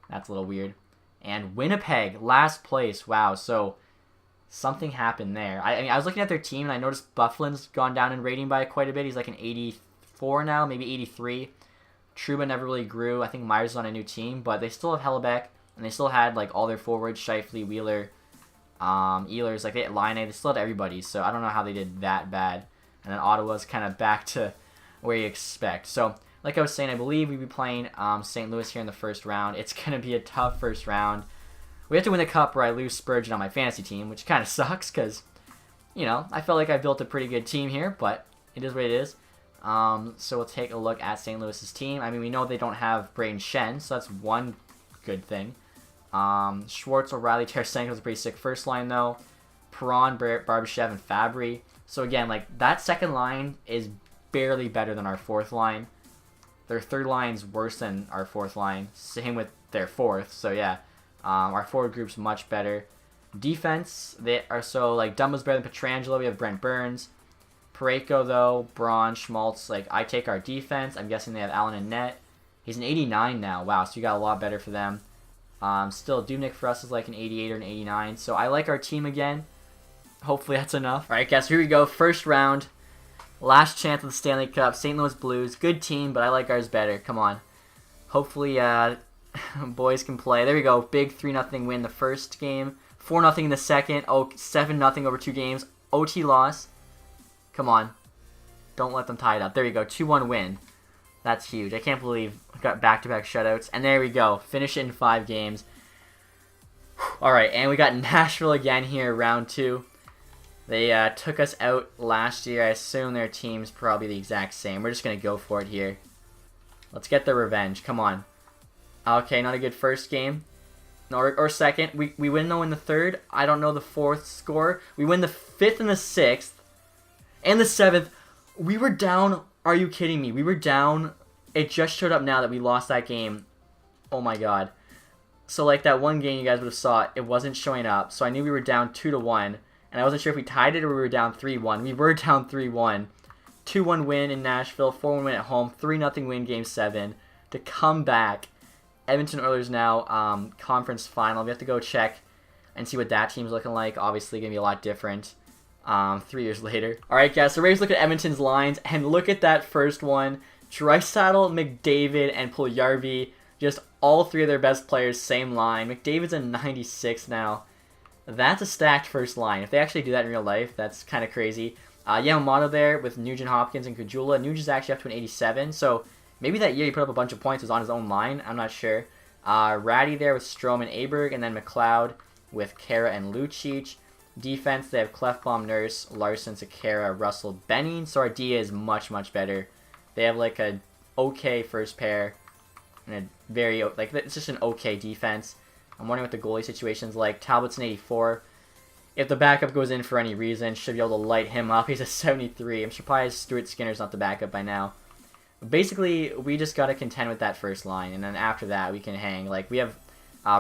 a little weird. And Winnipeg, last place. Wow, so something happened there. I mean, I was looking at their team, and I noticed Bufflin's gone down in rating by quite a bit. He's like an 84 now, maybe 83. Trouba never really grew. I think Myers is on a new team, but they still have Hellebuck, and they still had like all their forwards, Scheifele, Wheeler, Ehlers, like they had Line A. They still had everybody, so I don't know how they did that bad. And then Ottawa's kind of back to where you expect. So, like I was saying, I believe we'll be playing St. Louis here in the first round. It's going to be a tough first round. We have to win the cup or I lose Spurgeon on my fantasy team, which kind of sucks because, you know, I felt like I built a pretty good team here, but it is what it is. So we'll take a look at St. Louis's team. I mean, we know they don't have Braden Shen, so that's one good thing. Schwartz, O'Reilly, Tarasenko's a pretty sick first line, though. Perron, Barbashev, and Fabry. So again, like, that second line is barely better than our fourth line. Their third line's worse than our fourth line. Same with their fourth. So yeah, our forward group's much better. Defense, they are so like Dumba's better than Pietrangelo. We have Brent Burns. Parayko though, Braun, Schmaltz. Like I take our defense. I'm guessing they have Allen and net. He's an 89 now. Wow, so you got a lot better for them. Still, Dubnyk for us is like an 88 or an 89. So I like our team again. Hopefully that's enough. All right, guys, here we go. First round. Last chance of the Stanley Cup. St. Louis Blues. Good team, but I like ours better. Come on. Hopefully, boys can play. There we go. Big 3-0 win the first game. 4-0 in the second. Oh, 7-0 over 2 games. OT loss. Come on. Don't let them tie it up. There you go. 2-1 win. That's huge. I can't believe we got back-to-back shutouts. And there we go. Finish it in 5 games. Alright, and we got Nashville again here, round 2. They took us out last year. I assume their team's probably the exact same. We're just going to go for it here. Let's get the revenge. Come on. Okay, not a good first game. Or second. We win, though, in the third. I don't know the fourth score. We win the 5th and the 6th. And the 7th. We were down. Are you kidding me? We were down. It just showed up now that we lost that game. Oh, my God. So, like, that one game you guys would have saw, it wasn't showing up. So I knew we were down 2-1. And I wasn't sure if we tied it or we were down 3-1. We were down 3-1. 2-1 win in Nashville. 4-1 win at home. 3-0 win Game 7. To come back. Edmonton Oilers now conference final. We have to go check and see what that team's looking like. Obviously, going to be a lot different 3 years later. All right, guys. So ready to look at Edmonton's lines. And look at that first one. Draisaitl, McDavid, and Puljujarvi. Just all 3 of their best players, same line. McDavid's a 96 now. That's a stacked first line. If they actually do that in real life, that's kind of crazy. Yamamoto there with Nugent Hopkins and Kujula. Nugent's actually up to an 87, so maybe that year he put up a bunch of points was on his own line. I'm not sure. Ratty there with Strome and Aberg, and then McLeod with Kara and Lucic. Defense, they have Klefbom, Nurse, Larson, Sekera, Russell, Benning. So our D is much, much better. They have like a okay first pair and a very, like, it's just an okay defense. I'm wondering what the goalie situation's like. Talbot's an 84. If the backup goes in for any reason, should be able to light him up. He's a 73. I'm surprised Stuart Skinner's not the backup by now. Basically, we just got to contend with that first line, and then after that, we can hang. Like, we have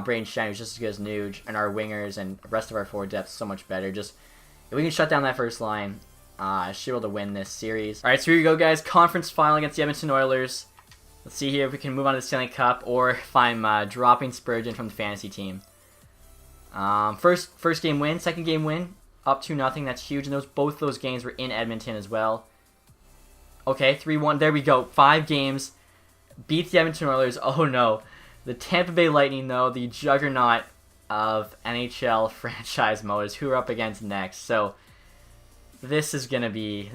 Braden Shen, who's just as good as Nuge, and our wingers and the rest of our forward depth so much better. Just, if we can shut down that first line, should be able to win this series. Alright, so here we go, guys. Conference final against the Edmonton Oilers. Let's see here if we can move on to the Stanley Cup, or if I'm dropping Spurgeon from the fantasy team. First game win, second game win, up 2-0. That's huge, and both those games were in Edmonton as well. Okay, 3-1. There we go. 5 games. Beats the Edmonton Oilers. Oh no. The Tampa Bay Lightning, though, the juggernaut of NHL franchise motors, who are up against next. So this is gonna be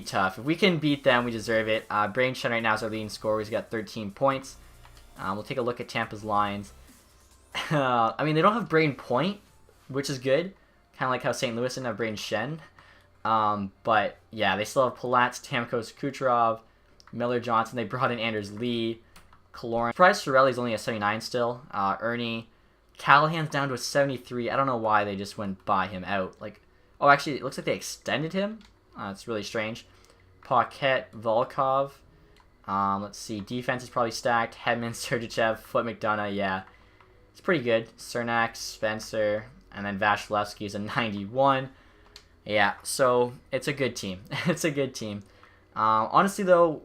tough. If we can beat them, we deserve it. Braden Shen right now is our leading scorer. He's got 13 points. We'll take a look at Tampa's lines. I mean, they don't have Braden Point, which is good. Kind of like how St. Louis didn't have Braden Shen. But yeah, they still have Palatz, Stamkos, Kucherov, Miller, Johnson. They brought in Anders Lee, Kaloran. Price Sorelli's only a 79 still. Ernie, Callahan's down to a 73. I don't know why they just went buy him out. Like, oh, actually, it looks like they extended him. It's really strange. Paquette, Volkov. Let's see. Defense is probably stacked. Hedman, Sergachev, Foot, McDonough. Yeah, it's pretty good. Cernak, Spencer, and then Vasilevsky is a 91. Yeah, so it's a good team. It's a good team. Honestly, though,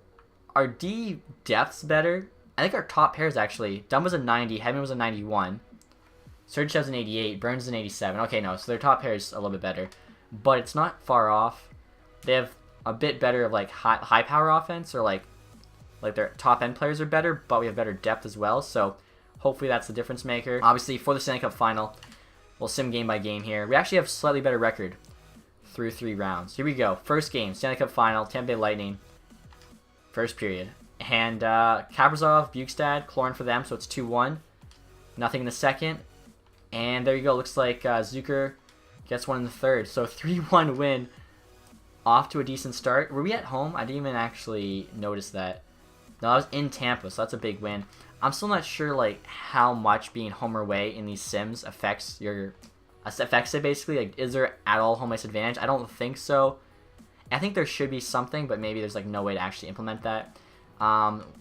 our D depth's better. I think our top pair is actually... Dunn was a 90, Hedman was a 91. Sergachev's an 88, Burns is an 87. Okay, no, so their top pair is a little bit better. But it's not far off. They have a bit better of, like, high power offense, or, like their top-end players are better, but we have better depth as well, so hopefully that's the difference maker. Obviously, for the Stanley Cup Final, we'll sim game by game here. We actually have a slightly better record through 3 rounds. Here we go. First game, Stanley Cup Final, Tampa Bay Lightning. First period. And Kaprizov, Bukestad, Klorin for them, so it's 2-1. Nothing in the second. And there you go. Looks like Zucker gets one in the third. So 3-1 win. Off to a decent start. Were we at home? I didn't even actually notice that. No, I was in Tampa, so that's a big win. I'm still not sure like how much being home or away in these sims affects it basically. Like, is there at all home ice advantage? I don't think so. I think there should be something, but maybe there's like no way to actually implement that.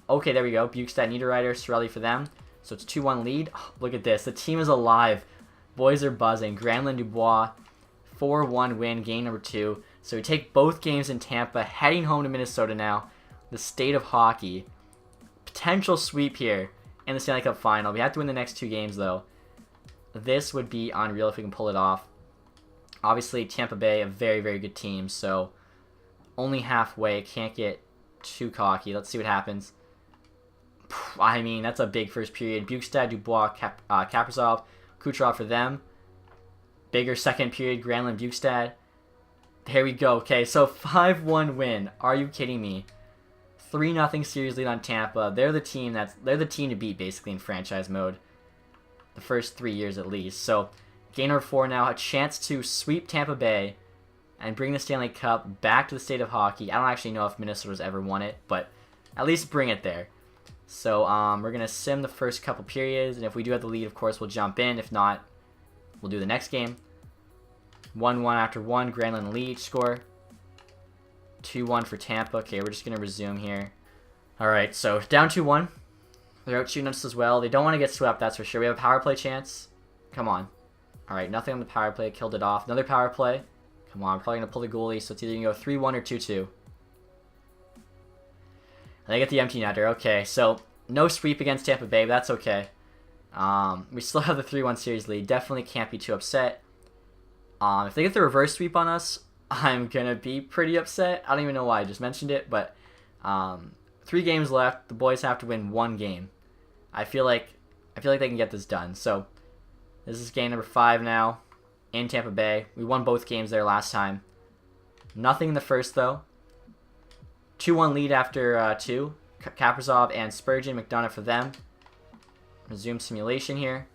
Okay, there we go. Bukestad, Niederreiter, Sorelli for them. So it's 2-1 lead. Oh, look at this. The team is alive. Boys are buzzing. Granlund, Dubois, 4-1 win, game number 2. So we take both games in Tampa, heading home to Minnesota now. The state of hockey. Potential sweep here in the Stanley Cup Final. We have to win the next 2 games, though. This would be unreal if we can pull it off. Obviously, Tampa Bay, a very, very good team, so only halfway. Can't get too cocky. Let's see what happens. I mean, that's a big first period. Bukestad, Dubois, Kaprizov, Kucherov for them. Bigger second period, Granlund, Bukestad. There we go. Okay, so 5-1 win. Are you kidding me? 3-0 series lead on Tampa. They're the team to beat basically in franchise mode. The first 3 years at least. So game number 4 now, a chance to sweep Tampa Bay and bring the Stanley Cup back to the state of hockey. I don't actually know if Minnesota's ever won it, but at least bring it there. So we're going to sim the first couple periods, and if we do have the lead, of course, we'll jump in. If not, we'll do the next game. 1-1 after 1, Granlund lead score. 2-1 for Tampa. Okay, we're just going to resume here. Alright, so down 2-1. They're out shooting us as well. They don't want to get swept, that's for sure. We have a power play chance. Come on. Alright, nothing on the power play. Killed it off. Another power play. Come on, I'm probably going to pull the goalie, so it's either going to go 3-1 or 2-2. And they get the empty netter. Okay, so no sweep against Tampa Bay, but that's okay. We still have the 3-1 series lead. Definitely can't be too upset. If they get the reverse sweep on us, I'm going to be pretty upset. I don't even know why I just mentioned it, but 3 games left. The boys have to win 1 game. I feel like they can get this done. So this is game number 5 now in Tampa Bay. We won both games there last time. Nothing in the first, though. 2-1 lead after 2. Kaprizov and Spurgeon, McDonough for them. Resume simulation here.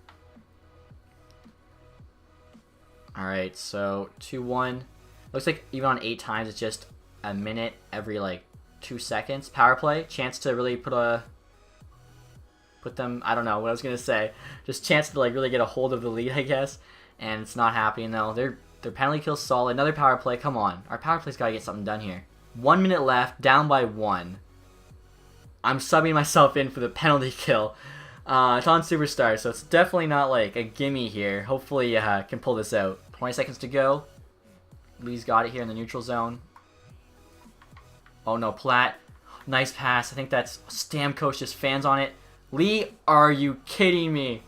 Alright, so 2-1. Looks like even on 8 times, it's just a minute every, like, 2 seconds. Power play. Chance to really put them... I don't know what I was going to say. Just chance to, like, really get a hold of the lead, I guess. And it's not happening, though. Their penalty kill's solid. Another power play. Come on. Our power play's got to get something done here. 1 minute left. Down by 1. I'm subbing myself in for the penalty kill. It's on Superstar, so it's definitely not, like, a gimme here. Hopefully, can pull this out. 20 seconds to go. Lee's got it here in the neutral zone. Oh, no. Platt. Nice pass. I think that's Stamkos just fans on it. Lee, are you kidding me?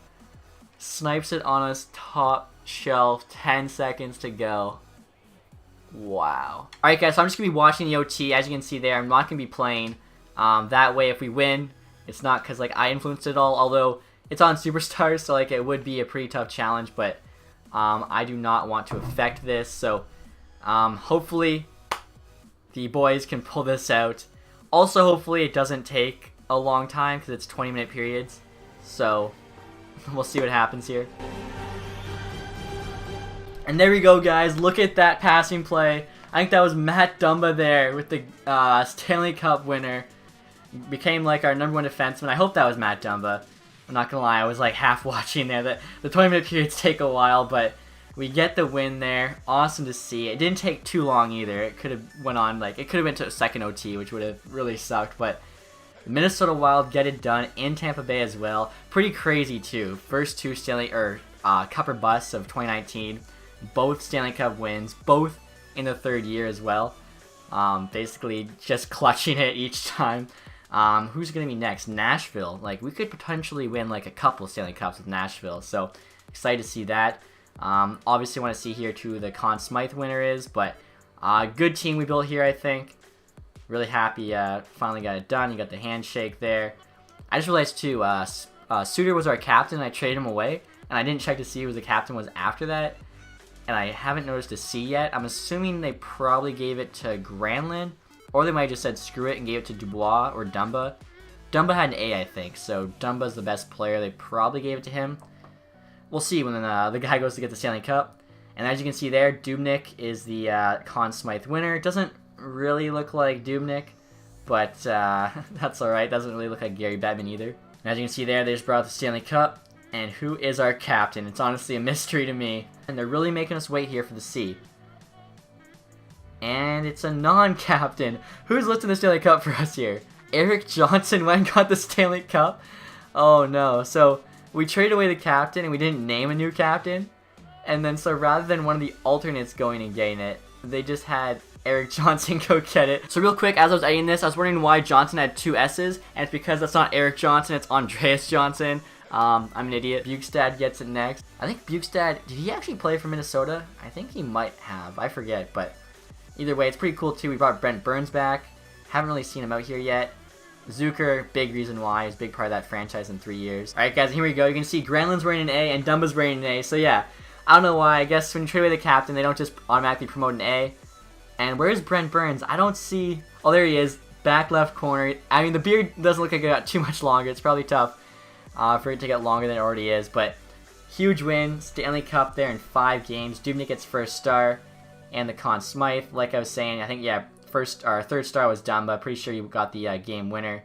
Snipes it on us top shelf. 10 seconds to go. Wow. Alright, guys, so I'm just going to be watching the OT. As you can see there, I'm not going to be playing. That way, if we win, it's not because, like, I influenced it all. Although, it's on Superstars, so, like, it would be a pretty tough challenge. But I do not want to affect this. So, hopefully, the boys can pull this out. Also, hopefully, it doesn't take a long time because it's 20-minute periods. So, we'll see what happens here. And there we go, guys. Look at that passing play. I think that was Matt Dumba there with the Stanley Cup winner. Became like our #1 defenseman. I hope that was Matt Dumba. I'm not gonna lie, I was like half watching there. The 20-minute periods take a while, but we get the win there. Awesome to see. It didn't take too long either. It could have went on, like, it could have went to a second OT, which would have really sucked, but the Minnesota Wild get it done in Tampa Bay as well. Pretty crazy too. First 2 Stanley Cup or busts of 2019. Both Stanley Cup wins, both in the 3rd year as well. Basically just clutching it each time. Who's going to be next? Nashville. Like, we could potentially win like a couple Stanley Cups with Nashville. So excited to see that. Obviously want to see here too the Conn Smythe winner is, but good team we built here, I think. Really happy finally got it done. You got the handshake there. I just realized too, Suter was our captain. I traded him away, and I didn't check to see who the captain was after that. And I haven't noticed a C yet. I'm assuming they probably gave it to Granlund, or they might have just said screw it and gave it to Dubois or Dumba. Dumba had an A, I think, so Dumba's the best player. They probably gave it to him. We'll see when the guy goes to get the Stanley Cup. And as you can see there, Dubnyk is the Conn Smythe winner. It doesn't really look like Dubnyk, but that's alright. Doesn't really look like Gary Bettman either. And as you can see there, they just brought out the Stanley Cup. And who is our captain? It's honestly a mystery to me. And they're really making us wait here for the C. And it's a non-captain. Who's lifting the Stanley Cup for us here? Eric Johnson went and got the Stanley Cup? Oh no. So we traded away the captain and we didn't name a new captain. And then so rather than one of the alternates going and getting it, they just had Eric Johnson go get it. So real quick, as I was editing this, I was wondering why Johnson had 2 S's. And it's because that's not Eric Johnson, it's Andreas Johnson. I'm an idiot. Bukestad gets it next. I think Bukestad, did he actually play for Minnesota? I think he might have. I forget, but either way, it's pretty cool too. We brought Brent Burns back. Haven't really seen him out here yet. Zucker, big reason why. He's a big part of that franchise in 3 years. Alright guys, here we go. You can see Granlund's wearing an A and Dumba's wearing an A. So yeah, I don't know why. I guess when you trade away the captain, they don't just automatically promote an A. And where's Brent Burns? I don't see... Oh, there he is. back left corner. I mean, the beard doesn't look like it got too much longer. It's probably tough for it to get longer than it already is. But huge win. Stanley Cup there in 5 games. Dubnyk gets first star. And the Conn Smythe. Like I was saying, I think, yeah, third star was done, but pretty sure you got the game winner.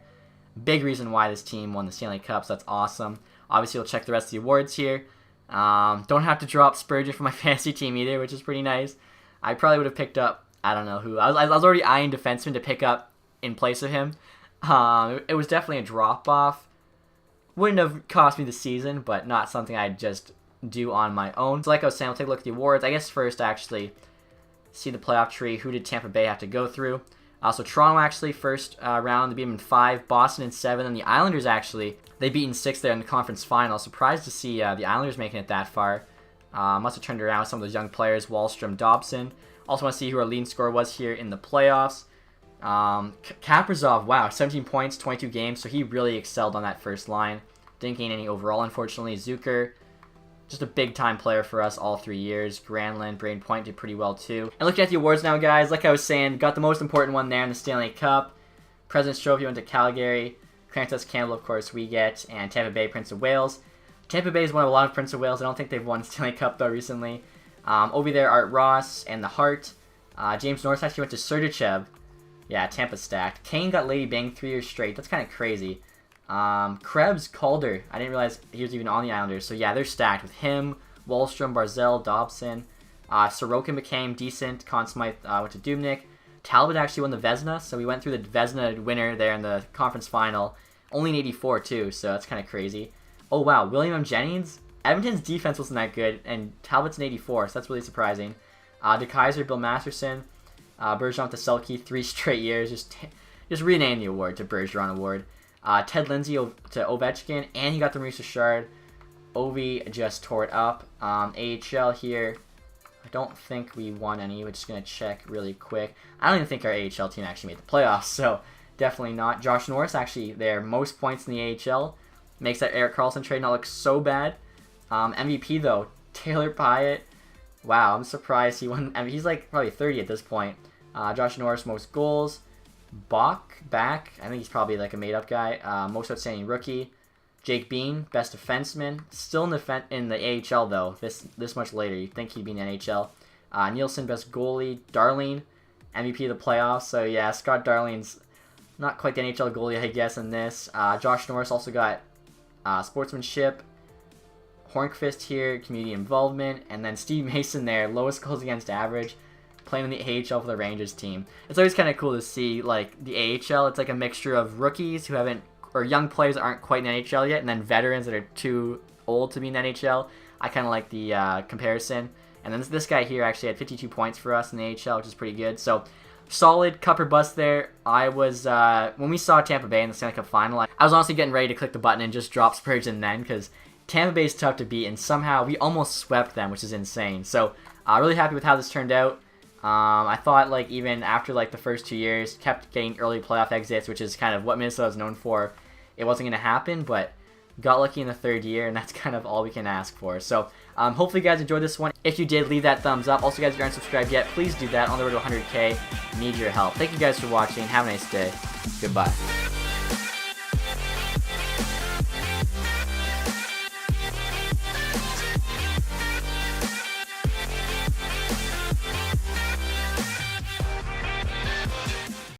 Big reason why this team won the Stanley Cup, so that's awesome. Obviously, we'll check the rest of the awards here. Don't have to drop Spurgeon for my fantasy team either, which is pretty nice. I probably would have picked up, I don't know who. I was already eyeing defenseman to pick up in place of him. It was definitely a drop-off. Wouldn't have cost me the season, but not something I'd just do on my own. So like I was saying, we'll take a look at the awards. I guess first, actually, see the playoff tree. Who did Tampa Bay have to go through? So Toronto actually first round, they beat them in 5. Boston in 7, and the Islanders actually, they beat in 6 there in the conference final. Surprised to see the Islanders making it that far. Must have turned around with some of those young players, Wallstrom, Dobson. Also want to see who our leading scorer was here in the playoffs. Kaprizov, wow, 17 points, 22 games, so he really excelled on that first line. Didn't gain any overall, unfortunately. Zucker, just a big-time player for us all 3 years. Granlund, Braden Point did pretty well, too. And looking at the awards now, guys, like I was saying, got the most important one there in the Stanley Cup. President's Trophy went to Calgary. Clarence Campbell, of course, we get. And Tampa Bay, Prince of Wales. Tampa Bay has won a lot of Prince of Wales. I don't think they've won Stanley Cup, though, recently. Over there, Art Ross and the Hart. James Norris actually went to Sergachev. Yeah, Tampa stacked. Kane got Lady Bang 3 years straight. That's kind of crazy. Krebs, Calder. I didn't realize he was even on the Islanders. So yeah, they're stacked with him, Wallstrom, Barzell, Dobson. Sorokin became decent. Conn Smythe went to Dubnyk. Talbot actually won the Vezina, so we went through the Vezina winner there in the conference final. Only an 84 too, so that's kind of crazy. Oh wow, William M. Jennings. Edmonton's defense wasn't that good, and Talbot's an 84, so that's really surprising. DeKaiser, Bill Masterson. Bergeron to Selke, 3 straight years. Just rename the award to Bergeron Award. Ted Lindsay to Ovechkin, and he got the Maurice Richard. Ovi just tore it up. AHL here, I don't think we won any. We're just going to check really quick. I don't even think our AHL team actually made the playoffs, so definitely not. Josh Norris actually there, most points in the AHL. Makes that Erik Karlsson trade not look so bad. MVP though, Taylor Pyatt. Wow, I'm surprised he won. I mean, he's like probably 30 at this point. Josh Norris, most goals. Back. I think he's probably like a made-up guy. Most outstanding rookie. Jake Bean, best defenseman. Still in the AHL though. This much later, you'd think he'd be in the NHL. Nielsen, best goalie. Darling, MVP of the playoffs. So yeah, Scott Darling's not quite the NHL goalie, I guess, in this. Josh Norris also got sportsmanship. Hornqvist here, community involvement, and then Steve Mason there, lowest goals against average, playing in the AHL for the Rangers team. It's always kind of cool to see, like, the AHL. It's like a mixture of rookies who haven't, or young players that aren't quite in the NHL yet, and then veterans that are too old to be in the NHL. I kind of like the comparison. And then this guy here actually had 52 points for us in the AHL, which is pretty good. So, solid cup or bust there. I was, when we saw Tampa Bay in the Stanley Cup final, I was honestly getting ready to click the button and just drop Spurgeon then, because Tampa Bay is tough to beat, and somehow we almost swept them, which is insane. So, really happy with how this turned out. I thought, like, even after, like, the first 2 years, kept getting early playoff exits, which is kind of what Minnesota is known for. It wasn't going to happen, but got lucky in the 3rd year, and that's kind of all we can ask for. So, hopefully you guys enjoyed this one. If you did, leave that thumbs up. Also, guys, if you aren't subscribed yet, please do that. On the road to 100K, need your help. Thank you guys for watching. Have a nice day. Goodbye.